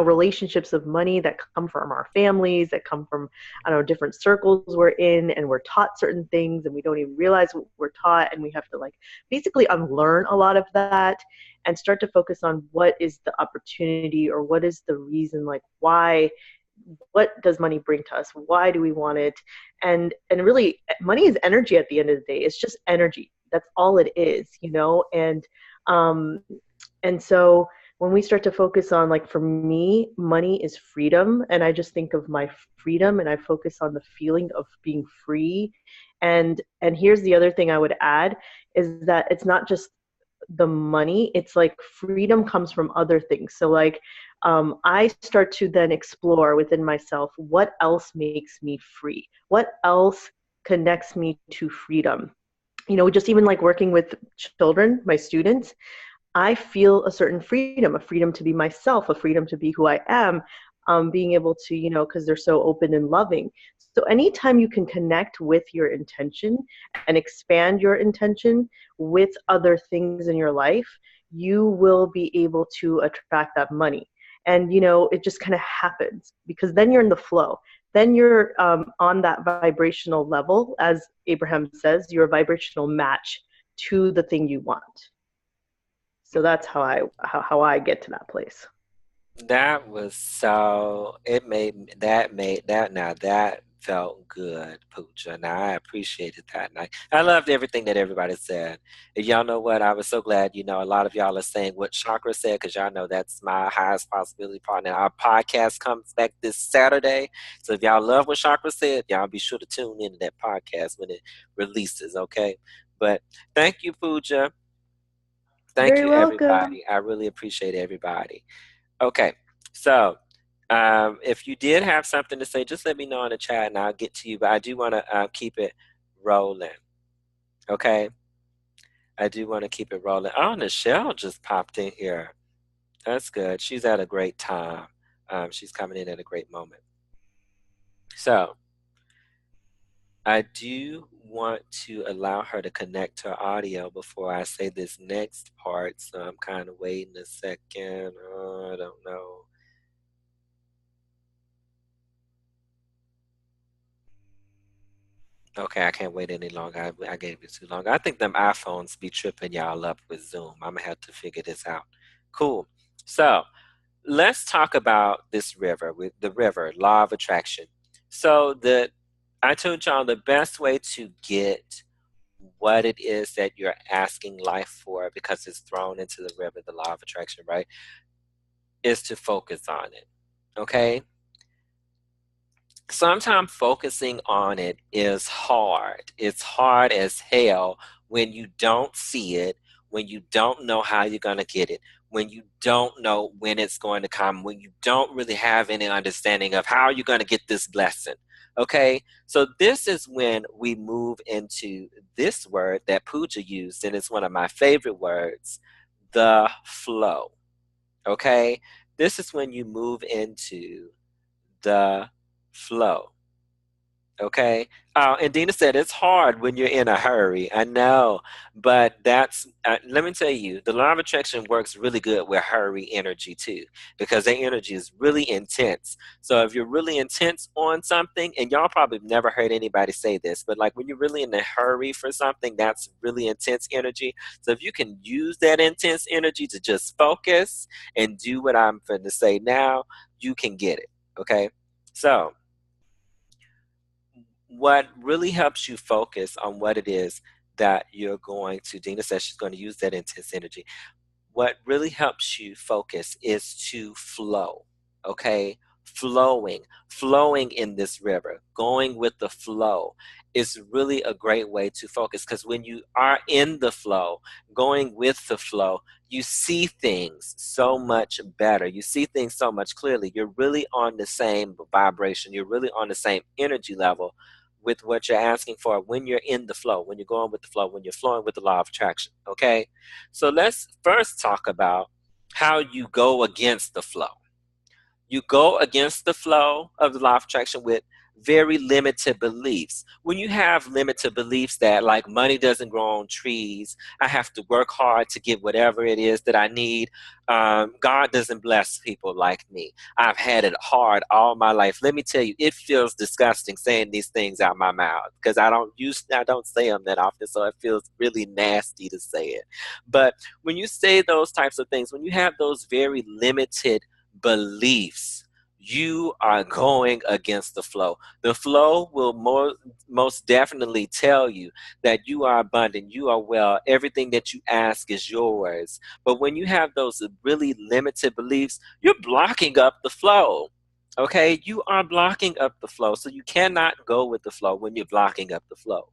relationships of money that come from our families, that come from, I don't know, different circles we're in, and we're taught certain things and we don't even realize what we're taught, and we have to like basically unlearn a lot of that and start to focus on what is the opportunity, or what is the reason, like why, what does money bring to us, why do we want it. And really, money is energy at the end of the day. It's just energy, that's all it is, um and so when we start to focus on, like, for me, money is freedom, and I just think of my freedom, and I focus on the feeling of being free. And here's the other thing I would add, is that it's not just the money, it's like freedom comes from other things. So like, I start to then explore within myself, what else makes me free, what else connects me to freedom. Just even like working with children, my students, I feel a certain freedom, a freedom to be myself, a freedom to be who I am, being able to, because they're so open and loving. So anytime you can connect with your intention and expand your intention with other things in your life, you will be able to attract that money. And, it just kind of happens, because then you're in the flow. Then you're on that vibrational level. As Abraham says, you're a vibrational match to the thing you want. So that's how I get to that place. That was so. It made that now that felt good, Pooja, and I appreciated that. And I loved everything that everybody said. And y'all know what? I was so glad, a lot of y'all are saying what Chakra said, because y'all know that's my highest possibility partner. Our podcast comes back this Saturday. So if y'all love what Chakra said, y'all be sure to tune into that podcast when it releases, okay? But thank you, Pooja. Thank Very you, welcome. everybody. I really appreciate everybody. Okay, so if you did have something to say, just let me know in the chat and I'll get to you. But I do want to keep it rolling. Okay, I do want to keep it rolling. Oh, Nichelle just popped in here. That's good. She's at a great time. She's coming in at a great moment. So I do want to allow her to connect to audio before I say this next part. So I'm kind of waiting a second. Oh, I don't know. Okay, I can't wait any longer. I gave it too long. I think them iPhones be tripping y'all up with Zoom. I'm gonna have to figure this out. Cool. So let's talk about this river, with the river, law of attraction. So I told y'all the best way to get what it is that you're asking life for, because it's thrown into the river, the law of attraction, right? Is to focus on it. Okay? Sometimes focusing on it is hard. It's hard as hell when you don't see it, when you don't know how you're going to get it, when you don't know when it's going to come, when you don't really have any understanding of how you're going to get this blessing. Okay? So this is when we move into this word that Pooja used, and it's one of my favorite words, the flow. Okay? This is when you move into the flow. Okay. And Dina said it's hard when you're in a hurry. I know, but let me tell you, the law of attraction works really good with hurry energy too, because that energy is really intense. So if you're really intense on something, and y'all probably never heard anybody say this, but like when you're really in a hurry for something, that's really intense energy. So if you can use that intense energy to just focus and do what I'm going to say now, you can get it. Okay. So, what really helps you focus on what it is that you're going to, Dina says she's going to use that intense energy. What really helps you focus is to flow, okay? Flowing in this river, going with the flow is really a great way to focus, because when you are in the flow, going with the flow, you see things so much better. You see things so much clearly. You're really on the same vibration. You're really on the same energy level with what you're asking for when you're in the flow, when you're going with the flow, when you're flowing with the law of attraction, okay? So let's first talk about how you go against the flow. You go against the flow of the law of attraction with very limited beliefs. When you have limited beliefs that, like, money doesn't grow on trees, I have to work hard to get whatever it is that I need, God doesn't bless people like me, I've had it hard all my life. Let me tell you, it feels disgusting saying these things out my mouth, because I don't say them that often, so it feels really nasty to say it. But when you say those types of things, when you have those very limited beliefs, you are going against the flow. The flow will most definitely tell you that you are abundant, you are well, everything that you ask is yours. But when you have those really limited beliefs, you're blocking up the flow. Okay, you are blocking up the flow. So you cannot go with the flow when you're blocking up the flow.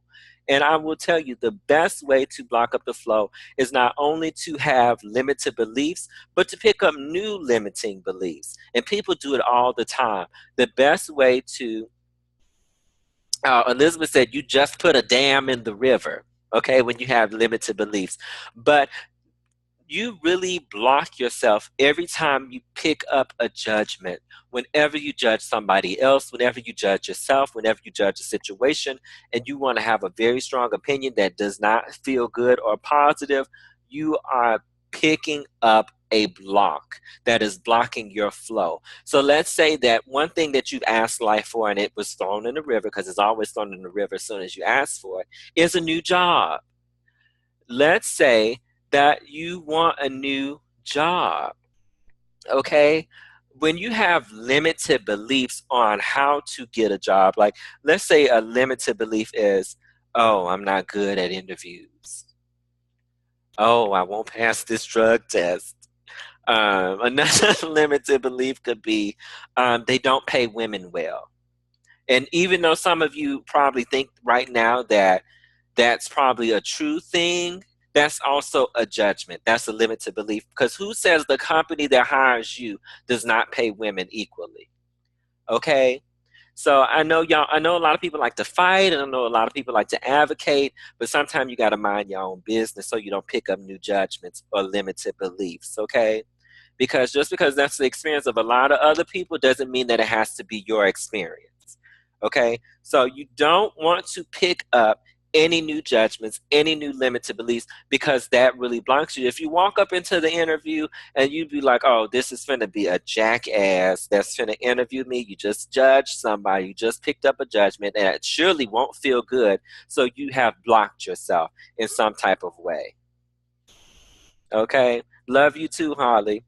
And I will tell you, the best way to block up the flow is not only to have limited beliefs, but to pick up new limiting beliefs. And people do it all the time. The best way to, Elizabeth said, you just put a dam in the river, okay, when you have limited beliefs. But you really block yourself every time you pick up a judgment. Whenever you judge somebody else, whenever you judge yourself, whenever you judge a situation, and you want to have a very strong opinion that does not feel good or positive, you are picking up a block that is blocking your flow. So let's say that one thing that you've asked life for and it was thrown in the river, because it's always thrown in the river as soon as you ask for it, is a new job. Let's say that you want a new job, okay? when you have limited beliefs on how to get a job, like let's say a limited belief is, oh, I'm not good at interviews. Oh, I won't pass this drug test. Another limited belief could be they don't pay women well. And even though some of you probably think right now that that's probably a true thing, that's also a judgment. That's a limited belief. Because who says the company that hires you does not pay women equally? Okay? So I know a lot of people like to fight, and I know a lot of people like to advocate, but sometimes you got to mind your own business so you don't pick up new judgments or limited beliefs, okay? Because just because that's the experience of a lot of other people doesn't mean that it has to be your experience. Okay? So you don't want to pick up any new judgments, any new limited beliefs, because that really blocks you. If you walk up into the interview and you'd be like, oh, this is finna be a jackass that's finna interview me, you just judged somebody, you just picked up a judgment, and it surely won't feel good. So you have blocked yourself in some type of way. Okay? Love you too, Harley.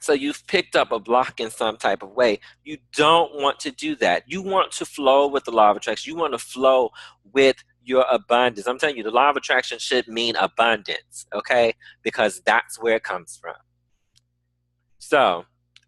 So you've picked up a block in some type of way. You don't want to do that. You want to flow with the law of attraction. You want to flow with your abundance. I'm telling you, the law of attraction should mean abundance, okay? Because that's where it comes from. So,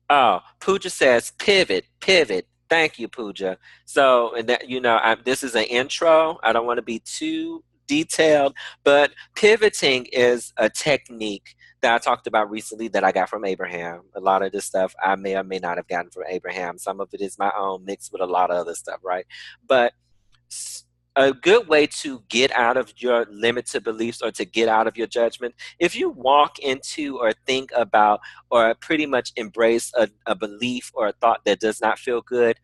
oh, Pooja says pivot, pivot. Thank you, Pooja. So, and that, this is an intro. I don't want to be too detailed, but pivoting is a technique that I talked about recently that I got from Abraham. A lot of this stuff I may or may not have gotten from Abraham. Some of it is my own mixed with a lot of other stuff, right? But a good way to get out of your limited beliefs or to get out of your judgment, if you walk into or think about or pretty much embrace a belief or a thought that does not feel good,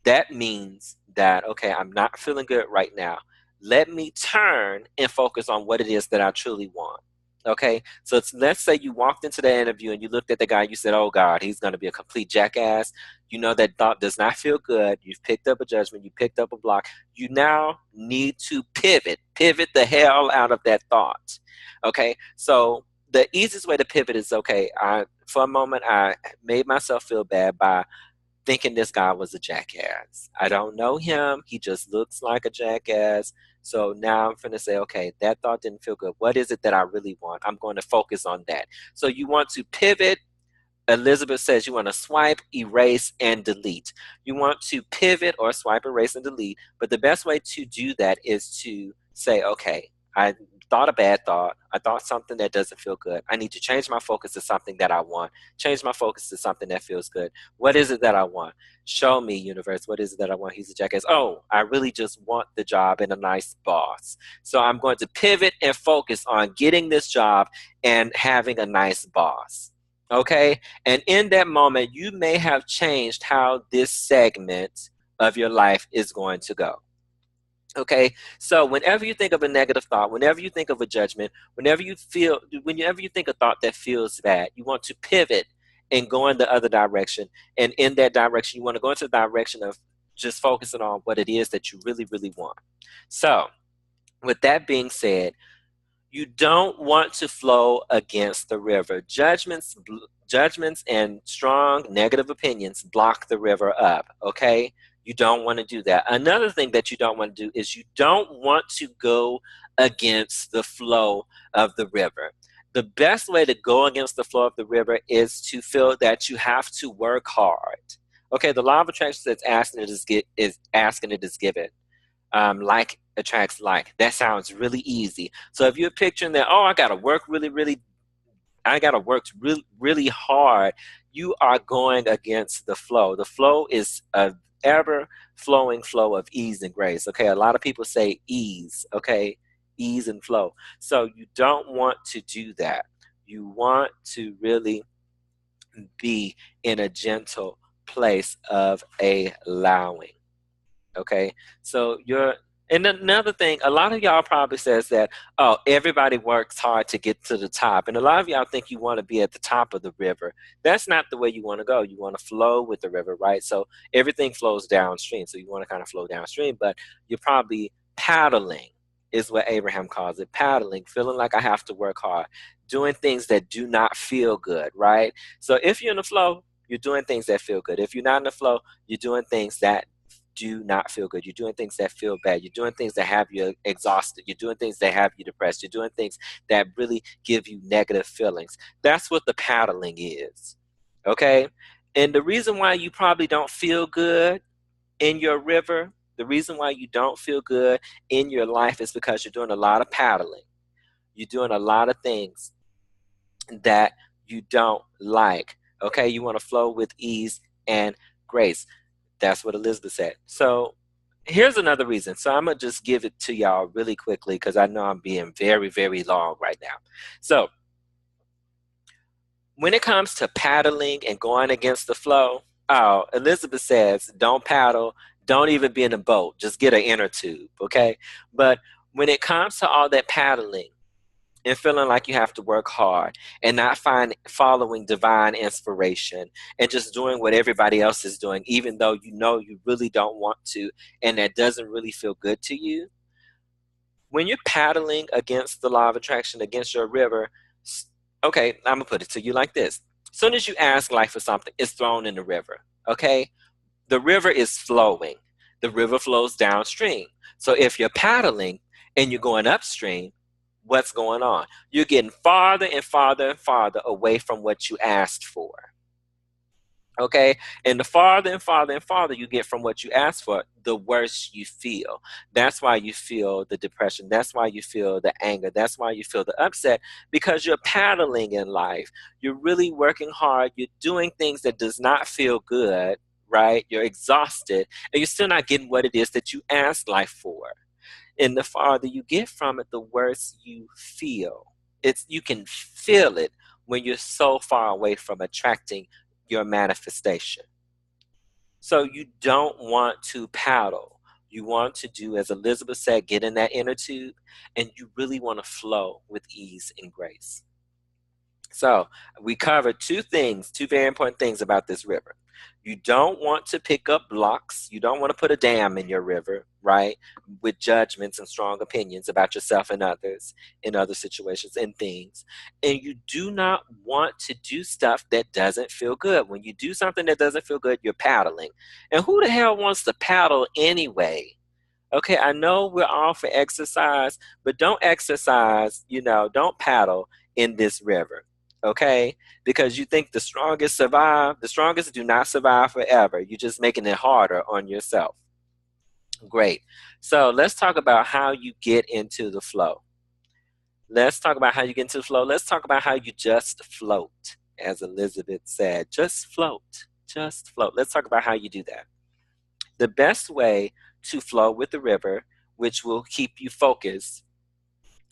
that means that, okay, I'm not feeling good right now. Let me turn and focus on what it is that I truly want. Okay, so let's say you walked into the interview and you looked at the guy, you said, oh God, he's going to be a complete jackass. You know that thought does not feel good. You've picked up a judgment, you picked up a block. You now need to pivot the hell out of that thought. Okay, so the easiest way to pivot is, okay, for a moment, I made myself feel bad by thinking this guy was a jackass. I don't know him. He just looks like a jackass. So now I'm going to say, okay, that thought didn't feel good. What is it that I really want? I'm going to focus on that. So you want to pivot. Elizabeth says you want to swipe, erase, and delete. You want to pivot or swipe, erase, and delete. But the best way to do that is to say, okay, I thought a bad thought. I thought something that doesn't feel good. I need to change my focus to something that I want. Change my focus to something that feels good. What is it that I want? Show me, universe, what is it that I want? He's a jackass. Oh, I really just want the job and a nice boss. So I'm going to pivot and focus on getting this job and having a nice boss. Okay? And in that moment, you may have changed how this segment of your life is going to go. Okay, so whenever you think of a negative thought, whenever you think of a judgment, whenever you think a thought that feels bad, you want to pivot and go in the other direction. And in that direction, you want to go into the direction of just focusing on what it is that you really, really want. So, with that being said, you don't want to flow against the river. Judgments and strong negative opinions block the river up, okay? You don't want to do that. Another thing that you don't want to do is you don't want to go against the flow of the river. The best way to go against the flow of the river is to feel that you have to work hard. Okay, the law of attraction says asking it is given. Like attracts like. That sounds really easy. So if you're picturing that, oh, I got to work really hard, you are going against the flow. The flow is a ever flowing flow of ease and grace. Okay, a lot of people say ease. Okay, ease and flow. So you don't want to do that. You want to really be in a gentle place of allowing. Okay, so and another thing, a lot of y'all probably says that, oh, everybody works hard to get to the top. And a lot of y'all think you want to be at the top of the river. That's not the way you want to go. You want to flow with the river, right? So everything flows downstream. So you want to kind of flow downstream, but you're probably paddling, is what Abraham calls it, paddling, feeling like I have to work hard, doing things that do not feel good, right? So if you're in the flow, you're doing things that feel good. If you're not in the flow, you're doing things that do not feel good. You're doing things that feel bad. You're doing things that have you exhausted. You're doing things that have you depressed. You're doing things that really give you negative feelings. That's what the paddling is. Okay? And the reason why you probably don't feel good in your river, the reason why you don't feel good in your life is because you're doing a lot of paddling. You're doing a lot of things that you don't like. Okay? You want to flow with ease and grace. That's what Elizabeth said. So here's another reason. So I'm going to just give it to y'all really quickly because I know I'm being very, very long right now. So when it comes to paddling and going against the flow, oh, Elizabeth says, don't paddle, don't even be in a boat, just get an inner tube, okay? But when it comes to all that paddling and feeling like you have to work hard and not following divine inspiration and just doing what everybody else is doing, even though you know you really don't want to and that doesn't really feel good to you, when you're paddling against the law of attraction, against your river, okay, I'm going to put it to you like this. As soon as you ask life for something, it's thrown in the river, okay? The river is flowing. The river flows downstream. So if you're paddling and you're going upstream, what's going on? You're getting farther and farther and farther away from what you asked for. Okay? And the farther and farther and farther you get from what you asked for, the worse you feel. That's why you feel the depression. That's why you feel the anger. That's why you feel the upset, because you're paddling in life. You're really working hard. You're doing things that does not feel good, right? You're exhausted, and you're still not getting what it is that you asked life for. And the farther you get from it, the worse you feel. You can feel it when you're so far away from attracting your manifestation. So you don't want to paddle. You want to do, as Elizabeth said, get in that inner tube, and you really want to flow with ease and grace. So we covered two very important things about this river. You don't want to pick up blocks. You don't want to put a dam in your river, right? With judgments and strong opinions about yourself and others in other situations and things. And you do not want to do stuff that doesn't feel good. When you do something that doesn't feel good, you're paddling. And who the hell wants to paddle anyway? Okay, I know we're all for exercise, but don't exercise, don't paddle in this river. Okay? Because you think the strongest survive. The strongest do not survive forever. You're just making it harder on yourself. Great. So let's talk about how you get into the flow. Let's talk about how you get into the flow. Let's talk about how you just float, as Elizabeth said. Just float. Just float. Let's talk about how you do that. The best way to flow with the river, which will keep you focused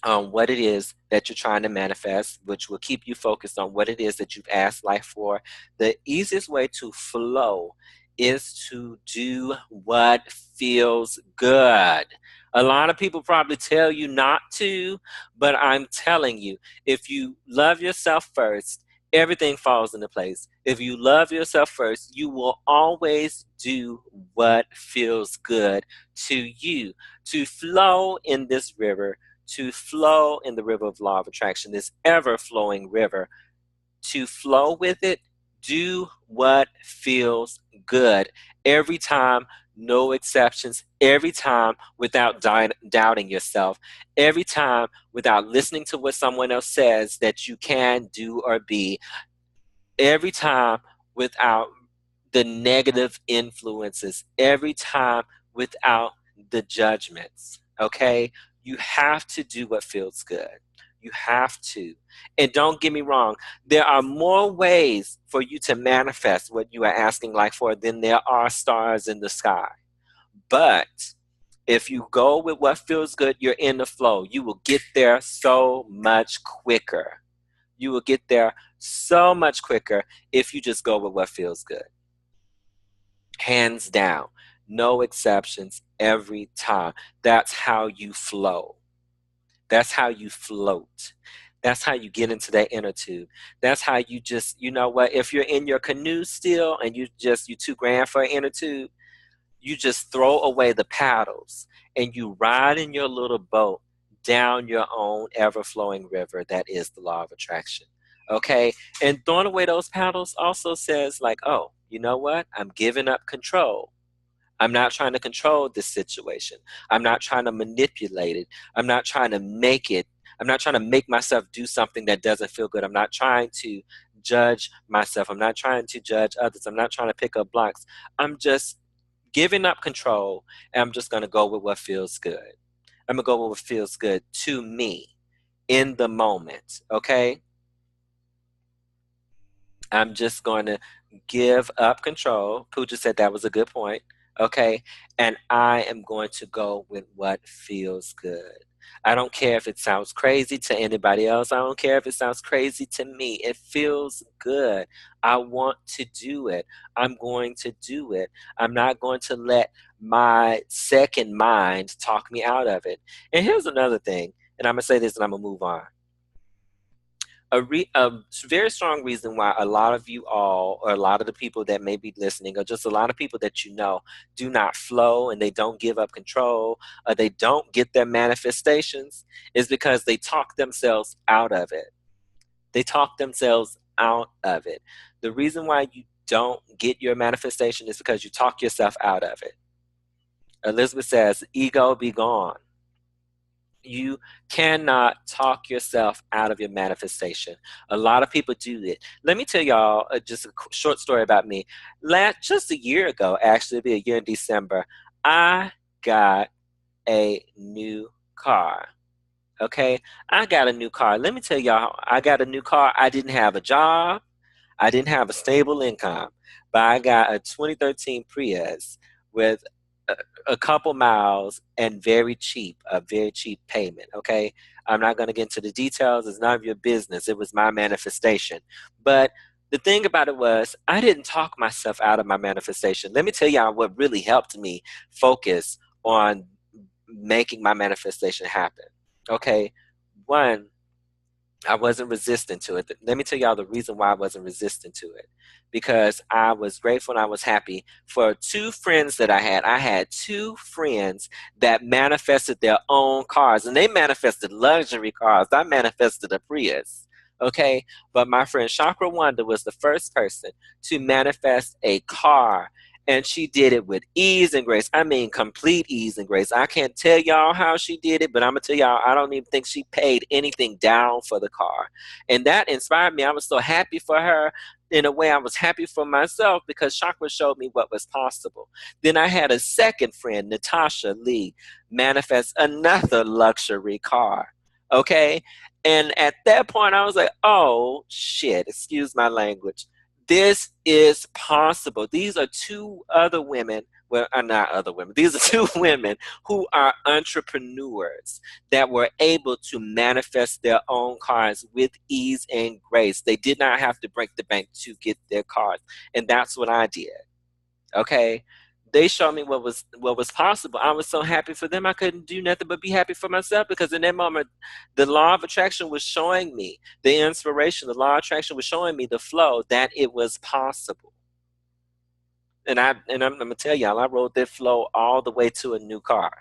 on what it is that you're trying to manifest, which will keep you focused on what it is that you've asked life for. The easiest way to flow is to do what feels good. A lot of people probably tell you not to, but I'm telling you, if you love yourself first, everything falls into place. If you love yourself first, you will always do what feels good to you. To flow in this river, to flow in the river of law of attraction, this ever-flowing river, to flow with it, do what feels good. Every time, no exceptions. Every time without doubting yourself. Every time without listening to what someone else says that you can do or be. Every time without the negative influences. Every time without the judgments. Okay? You have to do what feels good. You have to. And don't get me wrong, there are more ways for you to manifest what you are asking life for than there are stars in the sky. But if you go with what feels good, you're in the flow. You will get there so much quicker. You will get there so much quicker if you just go with what feels good. Hands down. No exceptions every time. That's how you flow. That's how you float. That's how you get into that inner tube. That's how you just, you know what, if you're in your canoe still and you $2,000 for an inner tube, you just throw away the paddles and you ride in your little boat down your own ever-flowing river that is the law of attraction. Okay? And throwing away those paddles also says like, oh, you know what? I'm giving up control. I'm not trying to control this situation. I'm not trying to manipulate it. I'm not trying to make it. I'm not trying to make myself do something that doesn't feel good. I'm not trying to judge myself. I'm not trying to judge others. I'm not trying to pick up blocks. I'm just giving up control, and I'm just going to go with what feels good. I'm going to go with what feels good to me in the moment, okay? I'm just going to give up control. Pooja said that was a good point. Okay. And I am going to go with what feels good. I don't care if it sounds crazy to anybody else. I don't care if it sounds crazy to me. It feels good. I want to do it. I'm going to do it. I'm not going to let my second mind talk me out of it. And here's another thing, and I'm going to say this and I'm going to move on. A very strong reason why a lot of you all, or a lot of the people that may be listening, or just a lot of people that you know, do not flow and they don't give up control, or they don't get their manifestations, is because they talk themselves out of it. They talk themselves out of it. The reason why you don't get your manifestation is because you talk yourself out of it. Elizabeth says, ego be gone. You cannot talk yourself out of your manifestation. A lot of people do it. Let me tell y'all just a short story about me. Just a year ago, actually, it'll be a year in December, I got a new car. Okay? I got a new car. Let me tell y'all, I got a new car. I didn't have a job. I didn't have a stable income, but I got a 2013 Prius with a couple miles and a very cheap payment. Okay. I'm not going to get into the details. It's none of your business. It was my manifestation. But the thing about it was, I didn't talk myself out of my manifestation. Let me tell y'all what really helped me focus on making my manifestation happen. Okay. One, I wasn't resistant to it. Let me tell y'all the reason why I wasn't resistant to it. Because I was grateful and I was happy for two friends that I had. I had two friends that manifested their own cars, and they manifested luxury cars. I manifested a Prius. Okay? But my friend Chakra Wanda was the first person to manifest a car, and she did it with ease and grace. I mean, complete ease and grace. I can't tell y'all how she did it, but I'm going to tell y'all, I don't even think she paid anything down for the car. And that inspired me. I was so happy for her. In a way, I was happy for myself because Chakra showed me what was possible. Then I had a second friend, Natasha Lee, manifest another luxury car. Okay? And at that point, I was like, oh, shit, excuse my language. This is possible. These are two other women, well, not other women. These are two women who are entrepreneurs that were able to manifest their own cars with ease and grace. They did not have to break the bank to get their cars. And that's what I did. Okay? They showed me what was possible. I was so happy for them. I couldn't do nothing but be happy for myself, because in that moment, the law of attraction was showing me the inspiration. The law of attraction was showing me the flow, that it was possible. And I'm gonna tell y'all, I rode that flow all the way to a new car.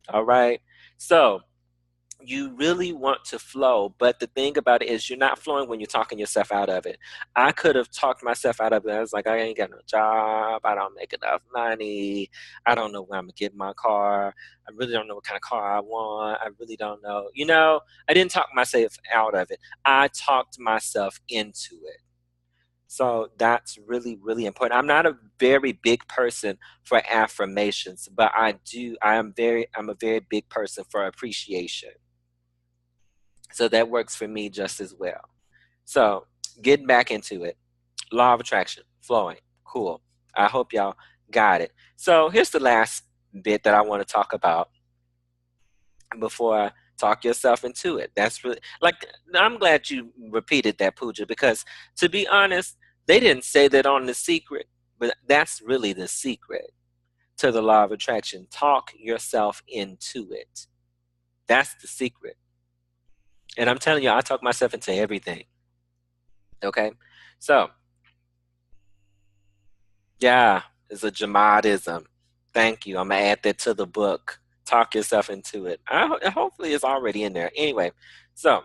All right. So you really want to flow, but the thing about it is, you're not flowing when you're talking yourself out of it. I could have talked myself out of it. I was like, I ain't got no job. I don't make enough money. I don't know when I'm gonna get my car. I really don't know what kind of car I want. I really don't know. I didn't talk myself out of it. I talked myself into it. So that's really, really important. I'm not a very big person for affirmations, but I'm a very big person for appreciation. So that works for me just as well. So getting back into it, law of attraction, flowing, cool. I hope y'all got it. So here's the last bit that I want to talk about before I talk yourself into it. That's really, I'm glad you repeated that, Pooja, because to be honest, they didn't say that on The Secret, but that's really the secret to the law of attraction. Talk yourself into it. That's the secret. And I'm telling you, I talk myself into everything. Okay? So, yeah, it's a Jamaadism. Thank you. I'm going to add that to the book. Talk yourself into it. Hopefully it's already in there. Anyway, so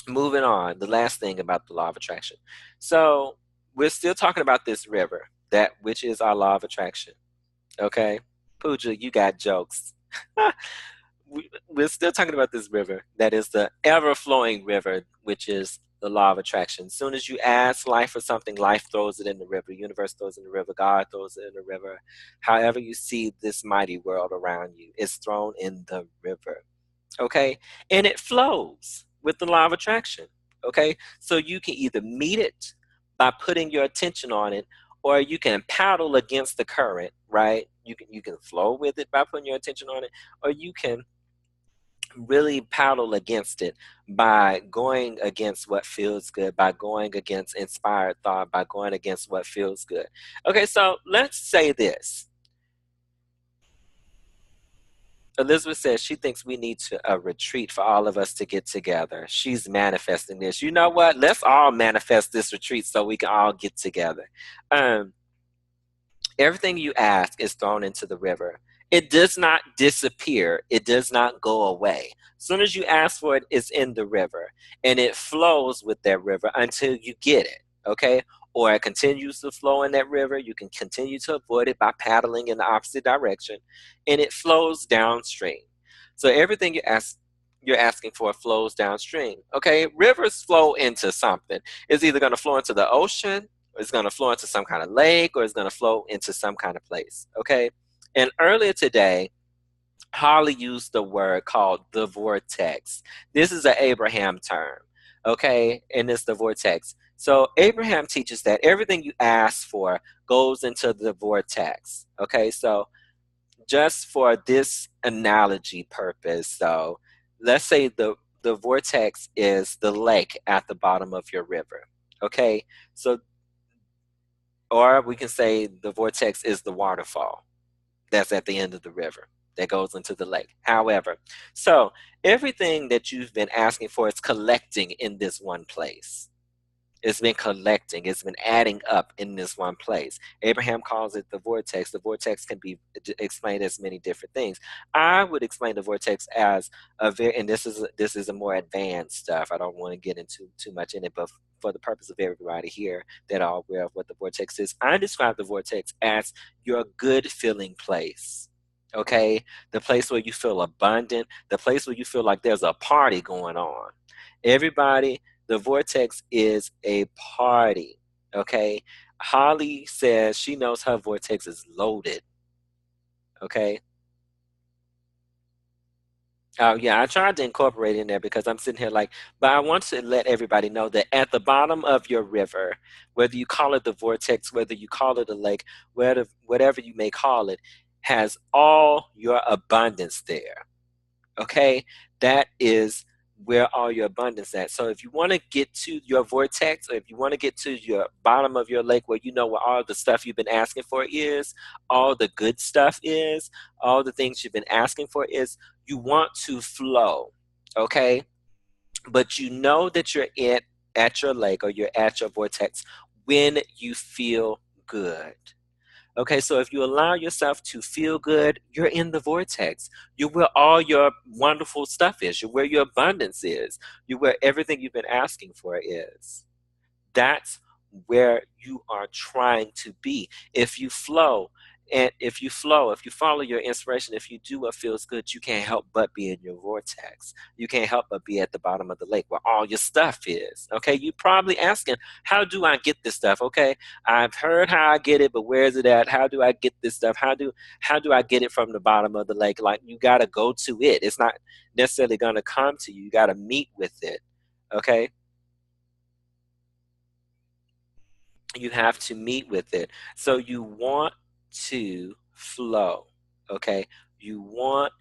Moving on, the last thing about the law of attraction. So we're still talking about this river, that which is our law of attraction. Okay, Pooja, you got jokes. We're still talking about this river that is the ever flowing river, which is the law of attraction. As soon as you ask life for something, life throws it in the river, the universe throws it in the river, God throws it in the river. However, you see this mighty world around you is thrown in the river. Okay, and it flows with the law of attraction. Okay, so you can either meet it by putting your attention on it, or you can paddle against the current, right? You can flow with it by putting your attention on it, or you can really paddle against it by going against what feels good, by going against inspired thought, by going against what feels good. Okay, so let's say this. Elizabeth says she thinks we need a retreat for all of us to get together. She's manifesting this. You know what? Let's all manifest this retreat so we can all get together. Um, Everything you ask is thrown into the river. It does not disappear. It does not go away. As soon as you ask for it, it's in the river, and it flows with that river until you get it. Okay, or it continues to flow in that river. You can continue to avoid it by paddling in the opposite direction, and it flows downstream. So everything you're asking for flows downstream. Okay, rivers flow into something. It's either going to flow into the ocean, or it's going to flow into some kind of lake, or it's going to flow into some kind of place. Okay, and earlier today, Holly used the word called the vortex. This is an Abraham term, okay? And it's the vortex. So Abraham teaches that everything you ask for goes into the vortex, okay? So just for this analogy purpose, so let's say the vortex is the lake at the bottom of your river, okay? So, or we can say the vortex is the waterfall that's at the end of the river that goes into the lake. However, so everything that you've been asking for is collecting in this one place. It's been collecting, it's been adding up in this one place. Abraham calls it the vortex. The vortex can be explained as many different things. I would explain the vortex as a very, and this is a more advanced stuff. I don't want to get into too much in it, but for the purpose of everybody here that are aware of what the vortex is, I describe the vortex as your good feeling place. Okay, the place where you feel abundant, the place where you feel like there's a party going on. Everybody, the vortex is a party. Okay. Holly says she knows her vortex is loaded. Okay. Oh, yeah. I tried to incorporate it in there because I'm sitting here like, but I want to let everybody know that at the bottom of your river, whether you call it the vortex, whether you call it a lake, whatever you may call it, has all your abundance there. Okay, that is where all your abundance at. So if you want to get to your vortex, or if you want to get to your bottom of your lake where you know where all the stuff you've been asking for is, all the good stuff is, all the things you've been asking for is, you want to flow. Okay, but you know that you're at your lake, or you're at your vortex when you feel good. Okay, so if you allow yourself to feel good, you're in the vortex. You're where all your wonderful stuff is. You're where your abundance is. You're where everything you've been asking for is. That's where you are trying to be. If you flow, if you follow your inspiration, if you do what feels good, you can't help but be in your vortex. You can't help but be at the bottom of the lake where all your stuff is. Okay, you're probably asking, how do I get this stuff? Okay, I've heard how I get it, but where is it at? How do I get this stuff? How do I get it from the bottom of the lake? Like, you got to go to it. It's not necessarily going to come to you. You got to meet with it. Okay, you have to meet with it. So you want to flow, okay? You want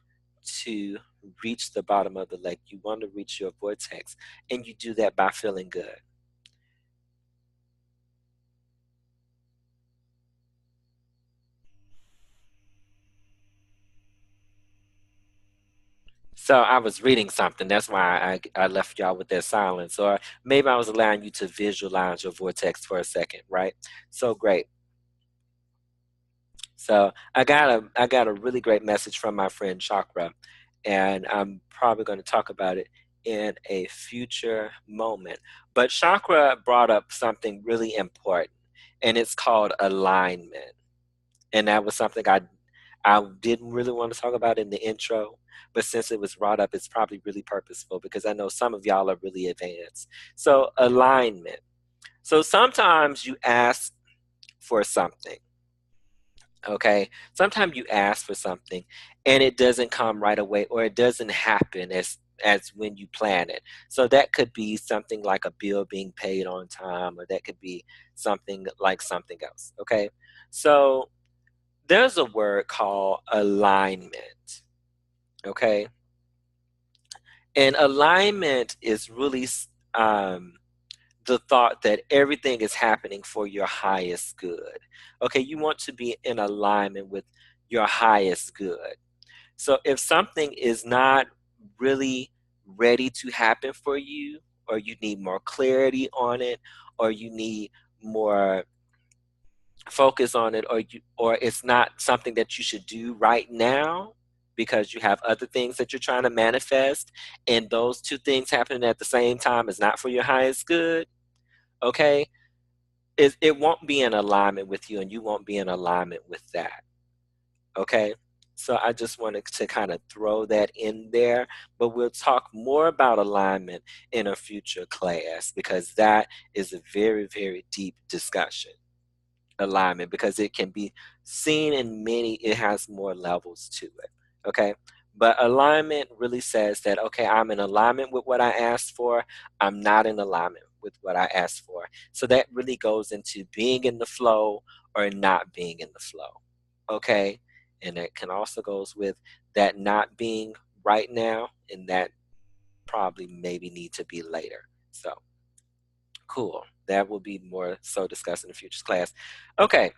to reach the bottom of the lake. You want to reach your vortex, and you do that by feeling good. So I was reading something. That's why I left y'all with that silence. Or maybe I was allowing you to visualize your vortex for a second, right? So great. So I got a really great message from my friend Chakra, and I'm probably going to talk about it in a future moment. But chakra brought up something really important, and it's called alignment. And that was something I didn't really want to talk about in the intro, but since it was brought up, it's probably really purposeful because I know some of y'all are really advanced. So alignment. So sometimes you ask for something. Okay. Sometimes you ask for something and it doesn't come right away or it doesn't happen as when you plan it. So that could be something like a bill being paid on time, or that could be something like something else. Okay. So there's a word called alignment. Okay. And alignment is really the thought that everything is happening for your highest good. Okay, you want to be in alignment with your highest good. So if something is not really ready to happen for you, or you need more clarity on it, or you need more focus on it, or it's not something that you should do right now because you have other things that you're trying to manifest, and those two things happening at the same time is not for your highest good, okay, it won't be in alignment with you and you won't be in alignment with that. Okay. So I just wanted to kind of throw that in there, but we'll talk more about alignment in a future class because that is a very, very deep discussion. Alignment, because it can be seen in many, it has more levels to it. Okay. But alignment really says that, okay, I'm in alignment with what I asked for. I'm not in alignment with what I asked for. So that really goes into being in the flow or not being in the flow. Okay. And that can also goes with that not being right now, and that probably maybe need to be later. So cool. That will be more so discussed in the future class. Okay.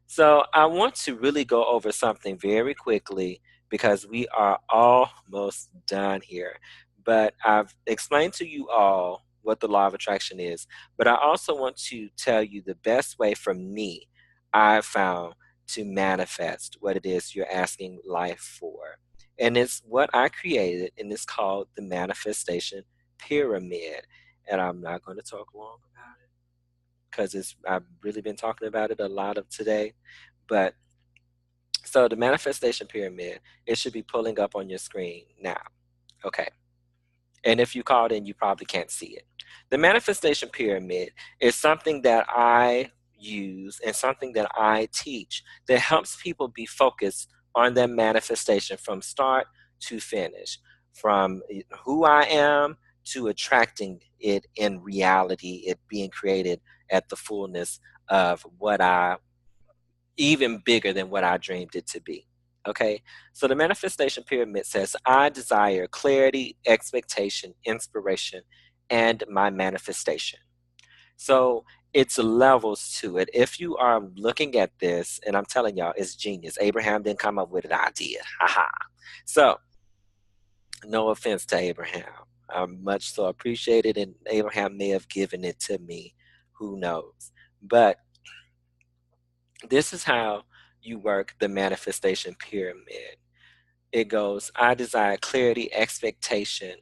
So I want to really go over something very quickly because we are almost done here. But I've explained to you all what the law of attraction is, but I also want to tell you the best way for me I've found to manifest what it is you're asking life for. And it's what I created, and it's called the manifestation pyramid. And I'm not going to talk long about it because it's I've really been talking about it a lot of today. But so the manifestation pyramid, it should be pulling up on your screen now. Okay. And if you called in, you probably can't see it. The manifestation pyramid is something that I use and something that I teach that helps people be focused on their manifestation from start to finish, from who I am to attracting it in reality, it being created at the fullness of what I even bigger than what I dreamed it to be. Okay, so the manifestation pyramid says, I desire clarity, expectation, inspiration, and my manifestation. So it's levels to it. If you are looking at this, and I'm telling y'all, it's genius. Abraham didn't come up with an idea. Haha. So, no offense to Abraham. I much so appreciate it, and Abraham may have given it to me. Who knows? But this is how you work the manifestation pyramid. It goes, I desire clarity, expectation,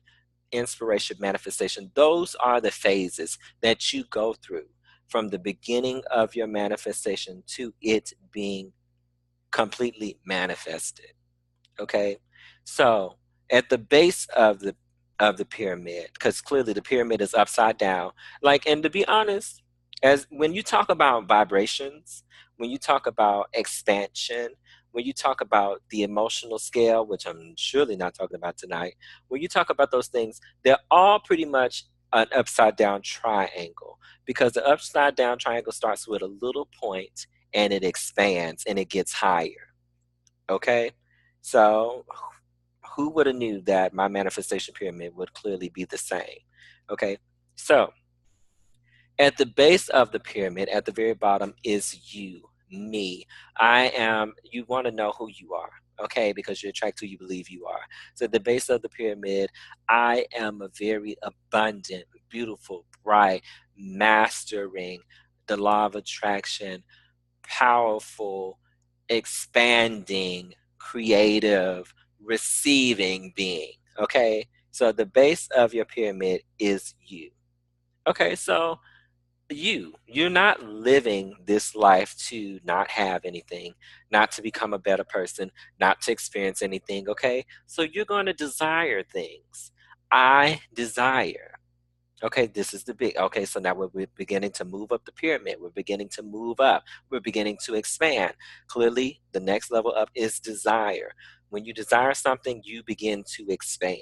inspiration, manifestation. Those are the phases that you go through from the beginning of your manifestation to it being completely manifested. Okay. So at the base of the pyramid, because clearly the pyramid is upside down. Like, and to be honest, as when you talk about vibrations, when you talk about expansion, when you talk about the emotional scale, which I'm surely not talking about tonight, when you talk about those things, they're all pretty much an upside down triangle, because the upside down triangle starts with a little point and it expands and it gets higher. Okay. So who would have knew that my manifestation pyramid would clearly be the same? Okay. So at the base of the pyramid, at the very bottom, is you, me. I am, you want to know who you are, okay, because you attract who you believe you are. So at the base of the pyramid, I am a very abundant, beautiful, bright, mastering the law of attraction, powerful, expanding, creative, receiving being. Okay. So the base of your pyramid is you. Okay, so you're not living this life to not have anything, not to become a better person, not to experience anything. Okay, so you're going to desire things. I desire. Okay, this is the big. Okay, so now we're beginning to move up the pyramid. We're beginning to move up. We're beginning to expand. Clearly, the next level up is desire. When you desire something, you begin to expand.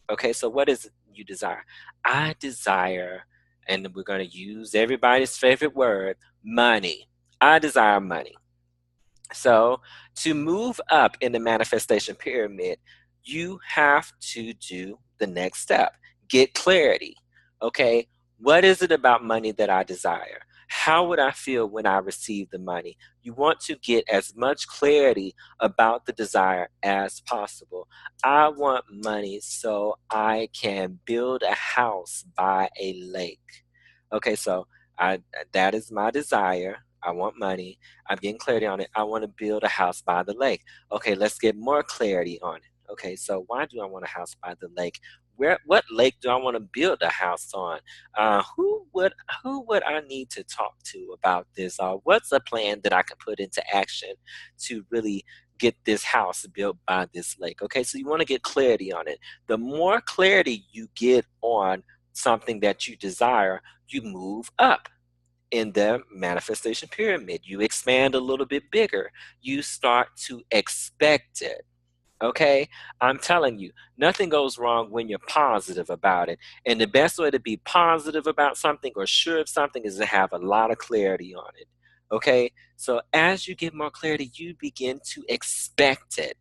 Okay, so what is it you desire? I desire, and we're going to use everybody's favorite word, money. I desire money. So, to move up in the manifestation pyramid, you have to do the next step, get clarity. Okay, what is it about money that I desire? How would I feel when I receive the money? You want to get as much clarity about the desire as possible. I want money so I can build a house by a lake. Okay, so I that is my desire. I want money. I'm getting clarity on it. I want to build a house by the lake. Okay, let's get more clarity on it. Okay, so why do I want a house by the lake? What lake do I want to build a house on? Uh, who would who would I need to talk to about this? What's a plan that I can put into action to really get this house built by this lake? Okay, so you want to get clarity on it. The more clarity you get on something that you desire, you move up in the manifestation pyramid. You expand a little bit bigger. You start to expect it. Okay? I'm telling you, nothing goes wrong when you're positive about it. And the best way to be positive about something or sure of something is to have a lot of clarity on it. Okay? So as you get more clarity, you begin to expect it.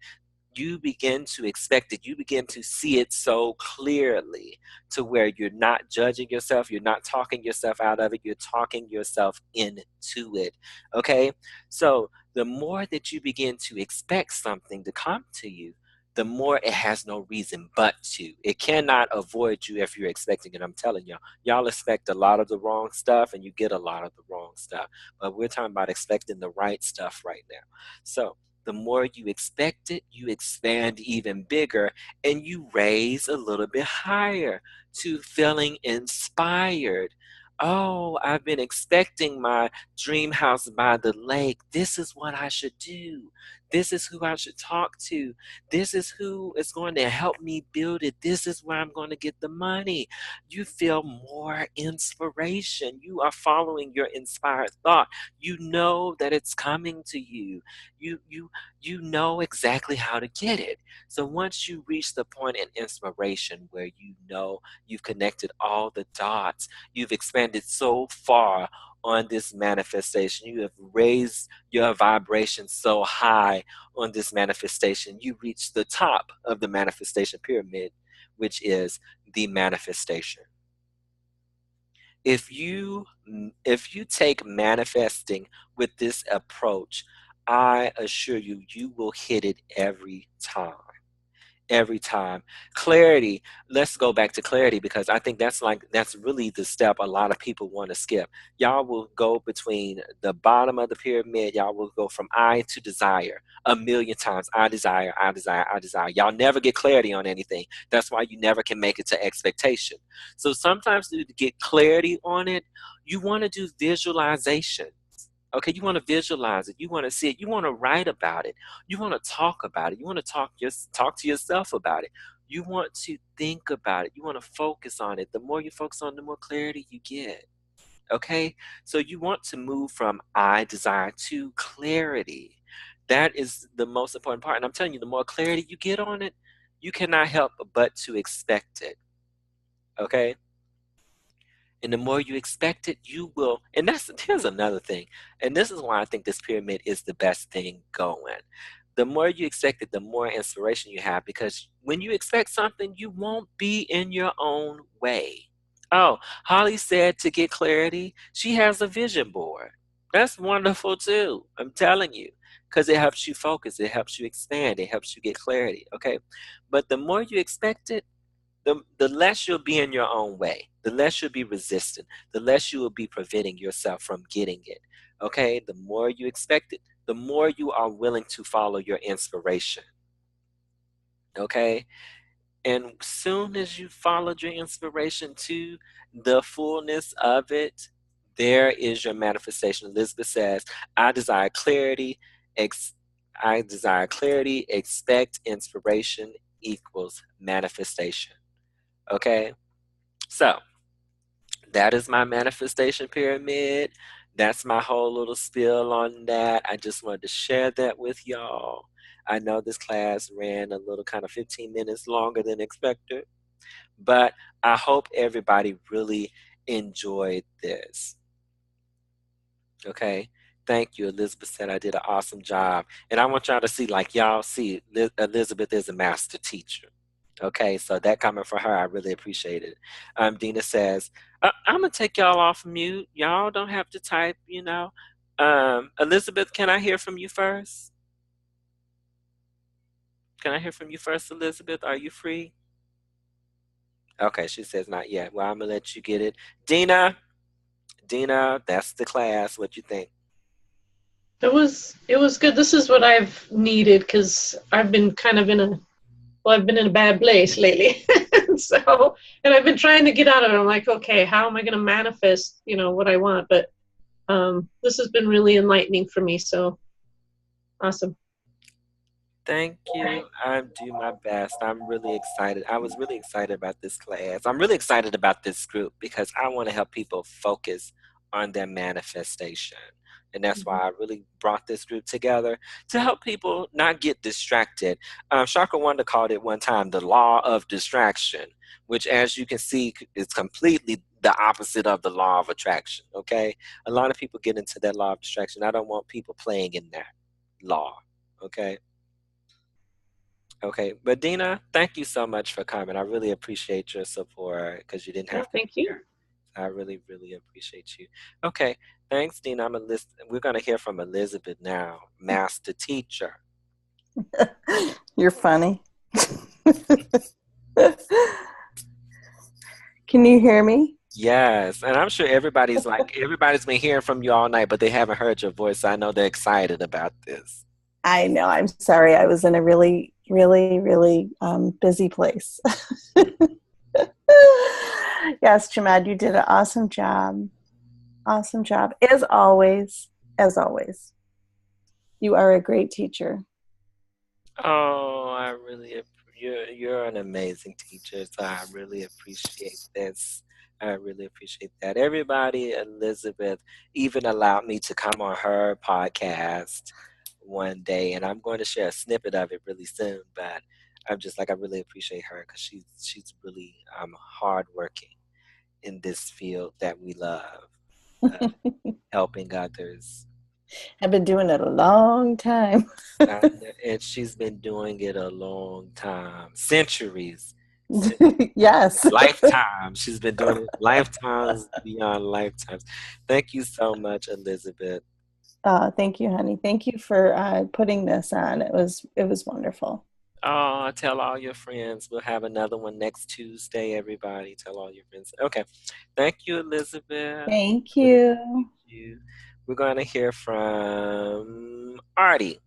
You begin to expect it. You begin to see it so clearly to where you're not judging yourself. You're not talking yourself out of it. You're talking yourself into it. Okay? So the more that you begin to expect something to come to you, the more it has no reason but to. It cannot avoid you if you're expecting it. I'm telling y'all. Y'all expect a lot of the wrong stuff and you get a lot of the wrong stuff. But we're talking about expecting the right stuff right now. So the more you expect it, you expand even bigger and you raise a little bit higher to feeling inspired. Oh, I've been expecting my dream house by the lake. This is what I should do. This is who I should talk to. This is who is going to help me build it. This is where I'm going to get the money. You feel more inspiration. You are following your inspired thought. You know that it's coming to you. You you you know exactly how to get it. So once you reach the point in inspiration where you know you've connected all the dots, you've expanded so far on this manifestation, you have raised your vibration so high on this manifestation, you reach the top of the manifestation pyramid, which is the manifestation. If you take manifesting with this approach, I assure you, you will hit it every time. Every time. Clarity, let's go back to clarity because I think that's really the step a lot of people want to skip. Y'all will go between the bottom of the pyramid, y'all will go from I to desire a million times. I desire, I desire, I desire. Y'all never get clarity on anything. That's why you never can make it to expectation. So sometimes to get clarity on it, you want to do visualization. Okay, you want to visualize it. You want to see it. You want to write about it. You want to talk about it. You want to talk to yourself about it. You want to think about it. You want to focus on it. The more you focus on, it, the more clarity you get. Okay, so you want to move from I desire to clarity. That is the most important part. And I'm telling you, the more clarity you get on it, you cannot help but to expect it. Okay. And the more you expect it, you will. And here's another thing. And this is why I think this pyramid is the best thing going. The more you expect it, the more inspiration you have because when you expect something, you won't be in your own way. Oh, Holly said to get clarity, she has a vision board. That's wonderful too. I'm telling you. Because it helps you focus, it helps you expand, it helps you get clarity. Okay. But the more you expect it, the less you'll be in your own way, the less you'll be resistant, the less you will be preventing yourself from getting it. Okay, the more you expect it, the more you are willing to follow your inspiration. Okay, And soon as you followed your inspiration to the fullness of it, there is your manifestation. Elizabeth says, I desire clarity, ex- I desire clarity, expect inspiration equals manifestation. Okay? So that is my manifestation pyramid. That's my whole little spiel on that. I just wanted to share that with y'all. I know this class ran a little kind of 15 minutes longer than expected, but I hope everybody really enjoyed this. Okay. Thank you. Elizabeth said I did an awesome job. And I want y'all to see, like y'all see, Elizabeth is a master teacher. Okay, so that coming from her, I really appreciate it. Dina says, I'm gonna take y'all off mute. Y'all don't have to type, you know. Elizabeth, can I hear from you first? Can I hear from you first, Elizabeth? Are you free? Okay, she says not yet. Well, I'm gonna let you get it. Dina, that's the class. What you think? It was good. This is what I've needed because I've been kind of I've been in a bad place lately. So, and I've been trying to get out of it. I'm like, okay, how am I going to manifest, what I want? But this has been really enlightening for me. So awesome. Thank you. I'm doing my best. I'm really excited. I was really excited about this class. I'm really excited about this group because I want to help people focus on their manifestation. And that's why I really brought this group together to help people not get distracted. Shaka Wanda called it one time the law of distraction, which, as you can see, is completely the opposite of the law of attraction. Okay. A lot of people get into that law of distraction. I don't want people playing in that law. Okay. Okay, but Dina, thank you so much for coming. I really appreciate your support because you didn't Yeah, have to thank be you. here. I really, really appreciate you. Okay, thanks, Dina. We're gonna hear from Elizabeth now, master teacher. You're funny. Can you hear me? Yes, and I'm sure everybody's been hearing from you all night, but they haven't heard your voice. So I know they're excited about this. I know. I'm sorry. I was in a really, really, really busy place. Yes, Jamad, you did an awesome job. Awesome job. As always, as always. You are a great teacher. Oh, you're an amazing teacher, so I really appreciate this. I really appreciate that. Everybody, Elizabeth even allowed me to come on her podcast one day, and I'm going to share a snippet of it really soon. But I'm just like I really appreciate her because she's really hardworking in this field that we love, uh, helping others. I've been doing it a long time. And she's been doing it a long time, centuries, Yes. lifetimes. She's been doing it lifetimes beyond lifetimes. Thank you so much, Elizabeth. Thank you, honey. Thank you for putting this on. It was wonderful. Oh, tell all your friends. We'll have another one next Tuesday, everybody. Tell all your friends. Okay. Thank you, Elizabeth. Thank Really you. appreciate you. We're going to hear from Artie.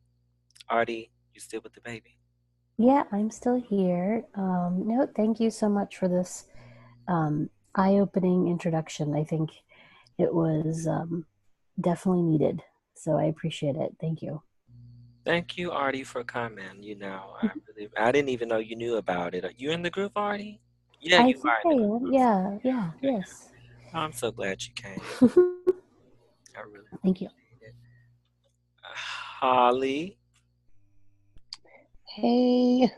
Artie, you still with the baby? Yeah, I'm still here. No, thank you so much for this eye-opening introduction. I think it was definitely needed. So I appreciate it. Thank you. Thank you, Artie, for coming. I didn't even know you knew about it. Are you in the group, Artie? Yeah, I you think are in I the group. am. Yeah, yeah, Okay. yes. Oh, I'm so glad you came. I really Thank you. appreciate it. Holly. Hey,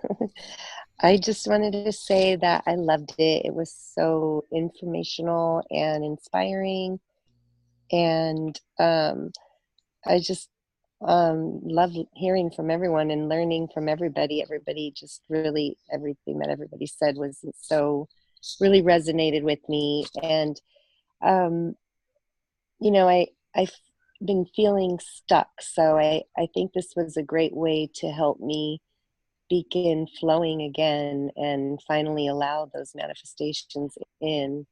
I just wanted to say that I loved it. It was so informational and inspiring, and I just love hearing from everyone and learning from everybody. Everybody just really, everything that everybody said was so really resonated with me. And um, I've been feeling stuck, so I think this was a great way to help me begin flowing again and finally allow those manifestations in.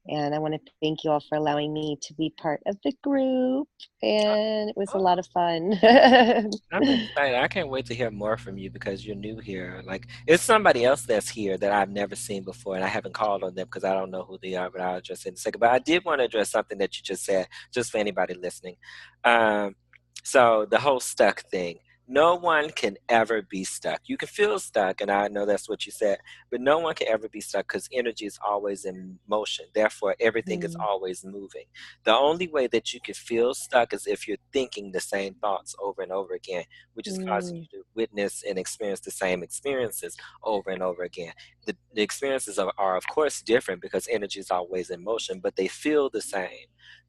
And I want to thank you all for allowing me to be part of the group. And it was a lot of fun. I'm excited. I can't wait to hear more from you because you're new here. Like, it's somebody else that's here that I've never seen before, and I haven't called on them because I don't know who they are, but I'll address it in a second. But I did want to address something that you just said, just for anybody listening. Um, so, the whole stuck thing. No one can ever be stuck. You can feel stuck, and I know that's what you said, but no one can ever be stuck because energy is always in motion. Therefore, everything is always moving. The only way that you can feel stuck is if you're thinking the same thoughts over and over again, which is causing you to witness and experience the same experiences over and over again. The experiences are, of course, different because energy is always in motion, but they feel the same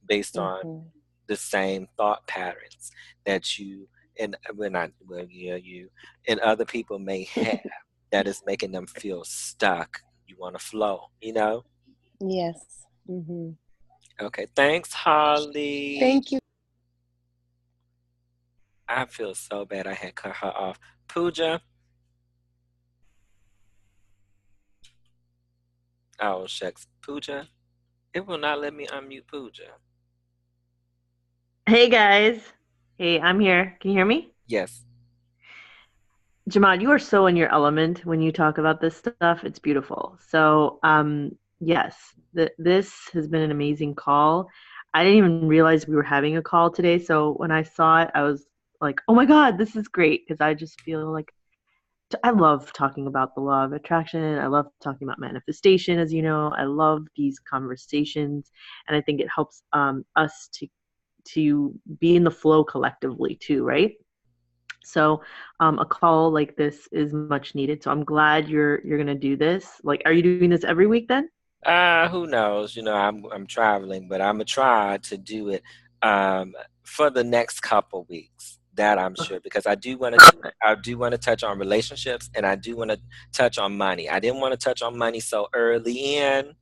based on the same thought patterns that you and well, not well, yeah, you and other people may have that is making them feel stuck. You want to flow, you know? Yes. Okay, thanks, Holly. Thank you. I feel so bad I had cut her off. Pooja. Oh, shucks. Pooja. It will not let me unmute Pooja. Hey guys. Hey, I'm here. Can you hear me? Yes. Jamad, you are so in your element when you talk about this stuff. It's beautiful. So, yes, this has been an amazing call. I didn't even realize we were having a call today. So when I saw it, I was like, oh my God, this is great. Because I just feel like I love talking about the law of attraction. I love talking about manifestation, as you know. I love these conversations. And I think it helps us to be in the flow collectively too, right? So a call like this is much needed. So I'm glad you're gonna do this. Like, are you doing this every week then? Who knows? You know, I'm traveling, but I'm gonna try to do it for the next couple weeks. That I'm sure because I do want to touch on relationships and I do want to touch on money. I didn't want to touch on money so early in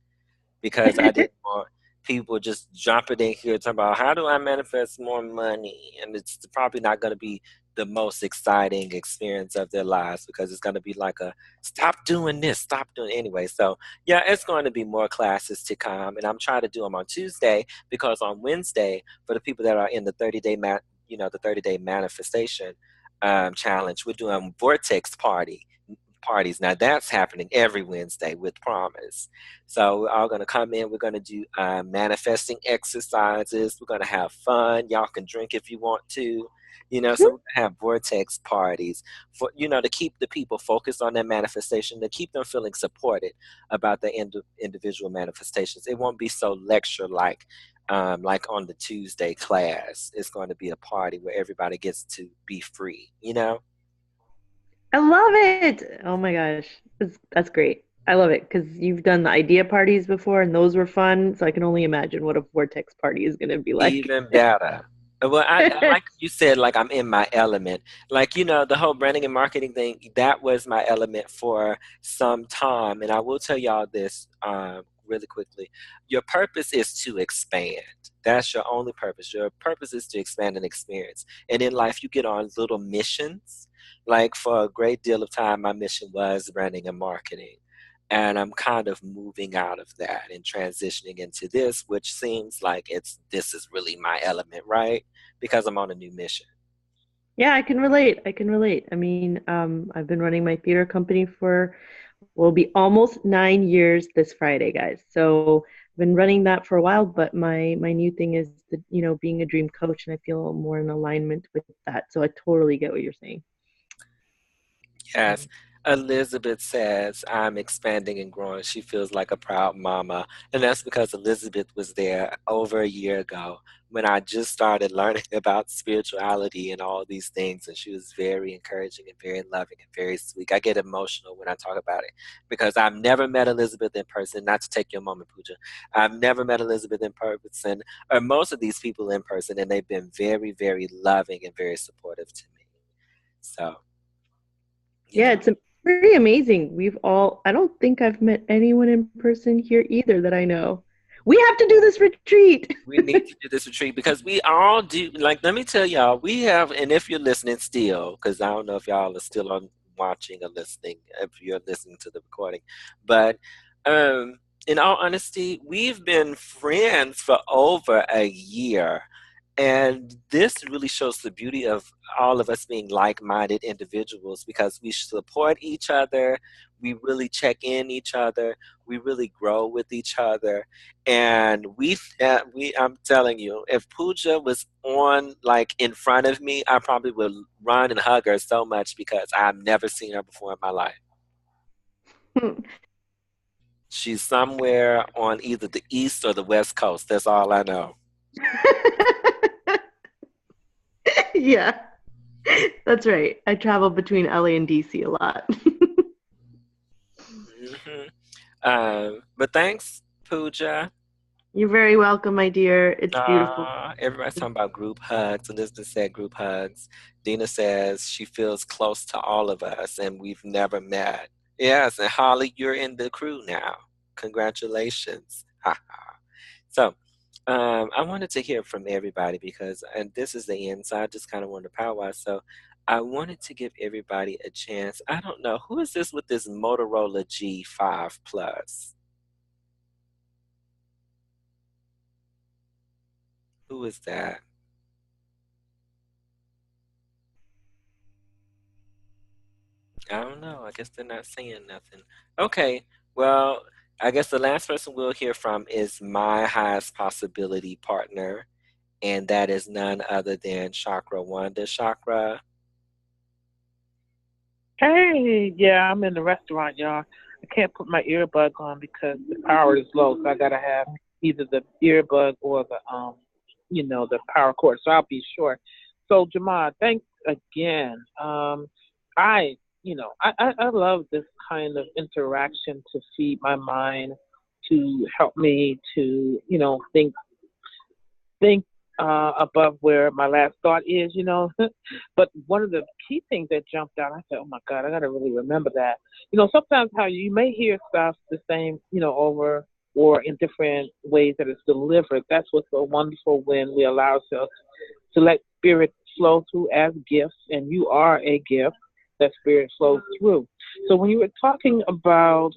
because I didn't want people just jumping in here talking about how do I manifest more money, and it's probably not going to be the most exciting experience of their lives because it's going to be like a stop doing this, stop doing anyway. So yeah, it's going to be more classes to come, and I'm trying to do them on Tuesday because on Wednesday for the people that are in the 30-day manifestation challenge, we're doing vortex parties. Now that's happening every Wednesday with Promise. So we're all going to come in. We're going to do manifesting exercises. We're going to have fun. Y'all can drink if you want to. So we're going to have vortex parties for, to keep the people focused on their manifestation, to keep them feeling supported about their individual manifestations. It won't be so lecture-like like on the Tuesday class. It's going to be a party where everybody gets to be free, I love it. Oh my gosh, that's great. I love it because you've done the idea parties before, and those were fun. So I can only imagine what a vortex party is going to be like. Even better. Well, I like you said, like I'm in my element. Like, the whole branding and marketing thing, that was my element for some time. And I will tell y'all this really quickly. Your purpose is to expand. That's your only purpose. Your purpose is to expand and experience. And in life, you get on little missions. Like for a great deal of time, my mission was branding and marketing. And I'm kind of moving out of that and transitioning into this, which seems like this is really my element, right? Because I'm on a new mission. Yeah, I can relate. I mean, I've been running my theater company will be almost 9 years this Friday, guys. So I've been running that for a while, but my new thing is being a dream coach, and I feel more in alignment with that. So I totally get what you're saying. Yes. Elizabeth says, I'm expanding and growing. She feels like a proud mama. And that's because Elizabeth was there over a year ago when I just started learning about spirituality and all these things. And she was very encouraging and very loving and very sweet. I get emotional when I talk about it because I've never met Elizabeth in person. Not to take your moment, Pooja. I've never met Elizabeth in person or most of these people in person. And they've been very, very loving and very supportive to me. So. Yeah, it's pretty amazing. I don't think I've met anyone in person here either that I know. We have to do this retreat. We need to do this retreat because we all do. Like, let me tell y'all, we have, and if you're listening still, because I don't know if y'all are still on watching or listening, if you're listening to the recording, but in all honesty, we've been friends for over a year. And this really shows the beauty of all of us being like-minded individuals because we support each other, we really check in each other, we really grow with each other, and I'm telling you, if Pooja was on like in front of me, I probably would run and hug her so much because I've never seen her before in my life. She's somewhere on either the East or the West Coast. That's all I know. Yeah, that's right. I travel between LA and DC a lot. But thanks, Pooja. You're very welcome, my dear. It's beautiful. Everybody's talking about group hugs, and this just said group hugs. Dina says she feels close to all of us, and we've never met. Yes, and Holly, you're in the crew now. Congratulations. So, I wanted to hear from everybody because, and this is the end, so I just kind of wanted to powwow. So, I wanted to give everybody a chance. I don't know who is this with this Motorola G5 Plus. Who is that? I don't know. I guess they're not saying nothing. Okay. Well, I guess the last person we'll hear from is my highest possibility partner, and that is none other than Chakra Wanda. Chakra. Hey, yeah, I'm in the restaurant, y'all. I can't put my earbud on because the power is low, so I gotta have either the earbud or the power cord. So I'll be short. So Jamal, thanks again. I love this kind of interaction to feed my mind, to help me to, think above where my last thought is. But one of the key things that jumped out, I said, oh my God, I got to really remember that. Sometimes how you may hear stuff the same, over or in different ways that it's delivered. That's what's so wonderful when we allow ourselves to let spirit flow through as gifts, and you are a gift that spirit flows through. So when you were talking about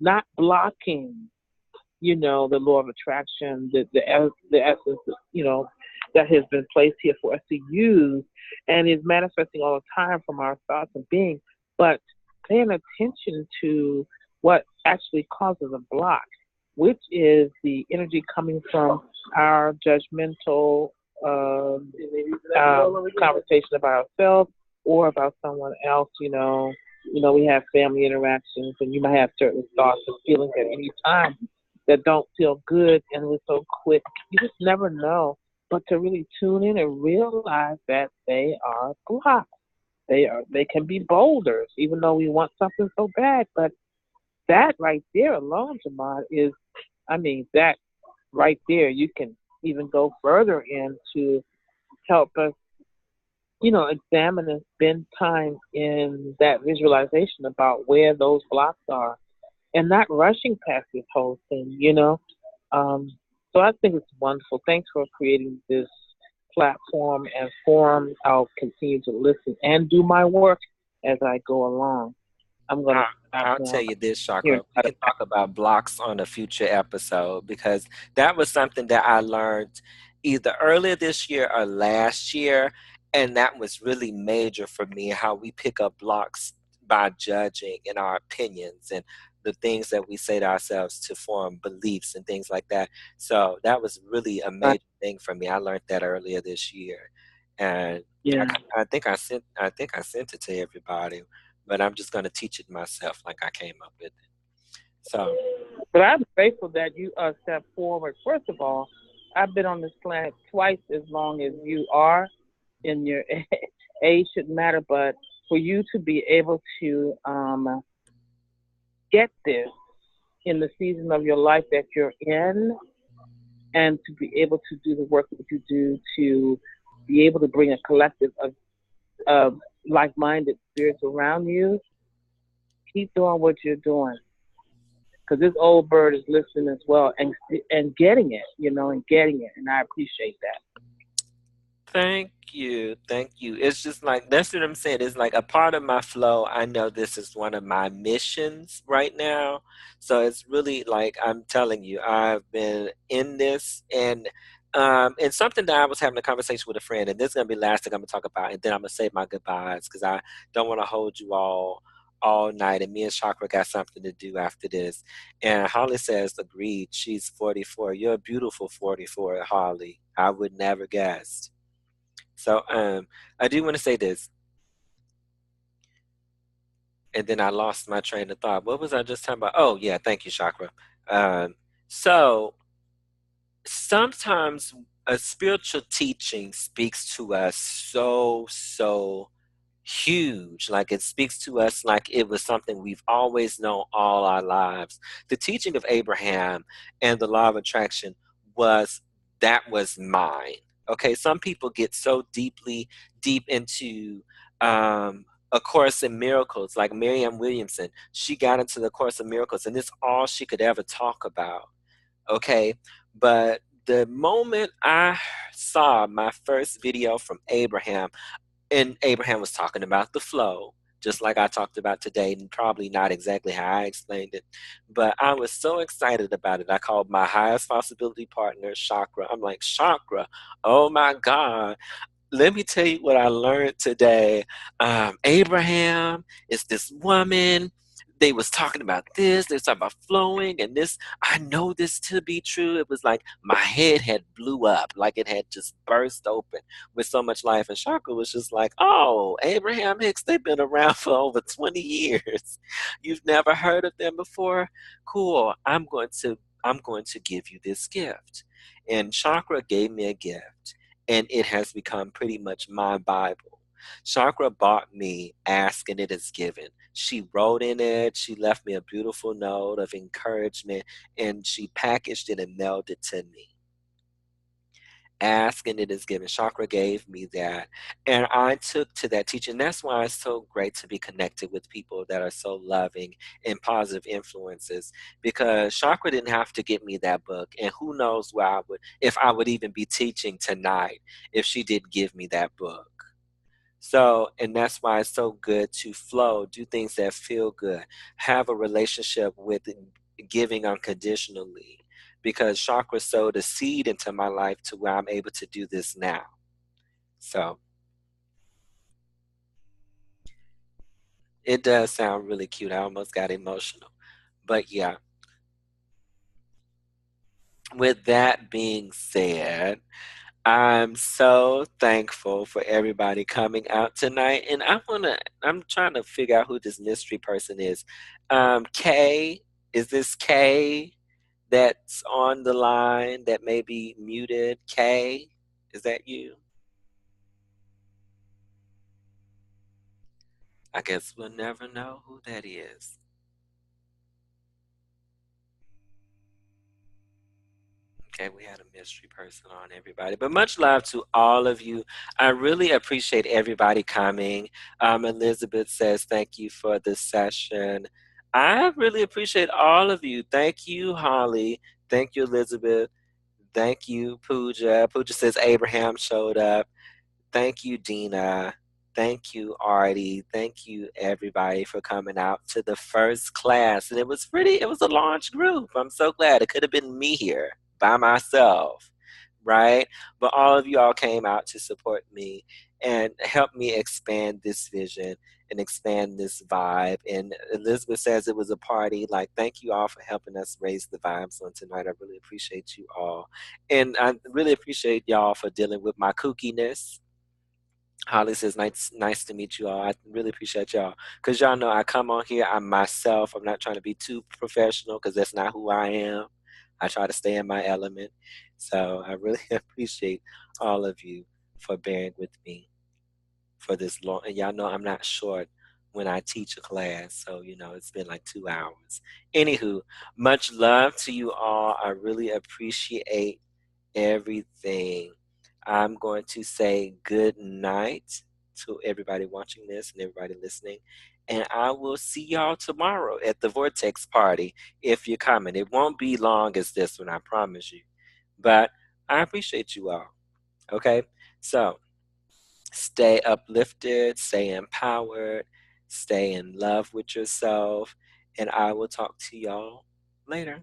not blocking, the law of attraction, the essence, that has been placed here for us to use and is manifesting all the time from our thoughts and being, but paying attention to what actually causes a block, which is the energy coming from our judgmental conversation about ourselves or about someone else. We have family interactions, and you might have certain thoughts and feelings at any time that don't feel good, and we're so quick. You just never know. But to really tune in and realize that they are blocks. They can be boulders, even though we want something so bad. But that right there alone, Jamal, that right there, you can even go further in to help us, examine and spend time in that visualization about where those blocks are and not rushing past this whole thing. So I think it's wonderful. Thanks for creating this platform and forum. I'll continue to listen and do my work as I go along. I'm going to I'll tell you this, Chakra. We can talk about blocks on a future episode because that was something that I learned either earlier this year or last year, and that was really major for me, how we pick up blocks by judging in our opinions and the things that we say to ourselves to form beliefs and things like that. So that was really a major thing for me. I learned that earlier this year, and I think I sent it to everybody, but I'm just going to teach it myself like I came up with it. So, but I'm grateful that you stepped forward. First of all, I've been on this planet twice as long as you are, and your age shouldn't matter, but for you to be able to get this in the season of your life that you're in, and to be able to do the work that you do, to be able to bring a collective of like-minded spirits around you, keep doing what you're doing. Because this old bird is listening as well and getting it, and getting it. And I appreciate that. Thank you. Thank you. It's just like, that's what I'm saying. It's like a part of my flow. I know this is one of my missions right now. So it's really like, I'm telling you, I've been in this, and something that I was having a conversation with a friend, and this is gonna be the last thing I'm gonna talk about, and then I'm gonna say my goodbyes because I don't want to hold you all night. And me and Chakra got something to do after this. And Holly says, agreed. She's 44. You're a beautiful 44, Holly. I would never guessed. So I do want to say this, and then I lost my train of thought. What was I just talking about? Oh yeah, thank you, Chakra. So sometimes a spiritual teaching speaks to us so huge. Like it speaks to us like it was something we've always known all our lives. The teaching of Abraham and the law of attraction was that was mine. Okay, some people get so deep into a course in miracles, like Miriam Williamson. She got into the course of miracles, and it's all she could ever talk about. Okay, but the moment I saw my first video from Abraham, and Abraham was talking about the flow, just like I talked about today, and probably not exactly how I explained it. But I was so excited about it. I called my highest possibility partner Chakra. I'm like, Chakra, oh my God, let me tell you what I learned today. Abraham is this woman. They was talking about this. They was talking about flowing and this. I know this to be true. It was like my head had blew up, like it had just burst open with so much life. And Shaka was just like, "Oh, Abraham-Hicks. They've been around for over 20 years. You've never heard of them before? Cool. I'm going to give you this gift." And Chakra gave me a gift, and it has become pretty much my Bible. Chakra bought me Ask and It Is Given. She wrote in it, she left me a beautiful note of encouragement, and she packaged it and mailed it to me. Ask and It Is Given. Chakra gave me that. And I took to that teaching. That's why it's so great to be connected with people that are so loving and positive influences. Because Chakra didn't have to get me that book. And who knows where if I would even be teaching tonight if she did give me that book. So, and that's why it's so good to flow, do things that feel good, have a relationship with giving unconditionally, because chakra sowed a seed into my life to where I'm able to do this now. So, it does sound really cute. I almost got emotional. But yeah, with that being said, I'm so thankful for everybody coming out tonight. And I'm trying to figure out who this mystery person is. Kay, is this Kay that's on the line that may be muted? Kay, is that you? I guess we'll never know who that is. Okay, we had a mystery person on, everybody. But much love to all of you. I really appreciate everybody coming. Elizabeth says, thank you for this session. I really appreciate all of you. Thank you, Holly. Thank you, Elizabeth. Thank you, Pooja. Pooja says Abraham showed up. Thank you, Dina. Thank you, Artie. Thank you, everybody, for coming out to the first class. And it was a large group. I'm so glad. It could have been me here by myself, right? But all of you all came out to support me and help me expand this vision and expand this vibe. And Elizabeth says it was a party. Like, thank you all for helping us raise the vibes on tonight. I really appreciate you all. And I really appreciate y'all for dealing with my kookiness. Holly says, nice to meet you all. I really appreciate y'all. Because y'all know I come on here, I'm myself. I'm not trying to be too professional because that's not who I am. I try to stay in my element. So I really appreciate all of you for bearing with me for this long. And y'all know I'm not short when I teach a class. So, it's been like 2 hours. Anywho, much love to you all. I really appreciate everything. I'm going to say good night to everybody watching this and everybody listening. And I will see y'all tomorrow at the Vortex party if you're coming. It won't be long as this one, I promise you. But I appreciate you all. Okay? So stay uplifted, stay empowered, stay in love with yourself, and I will talk to y'all later.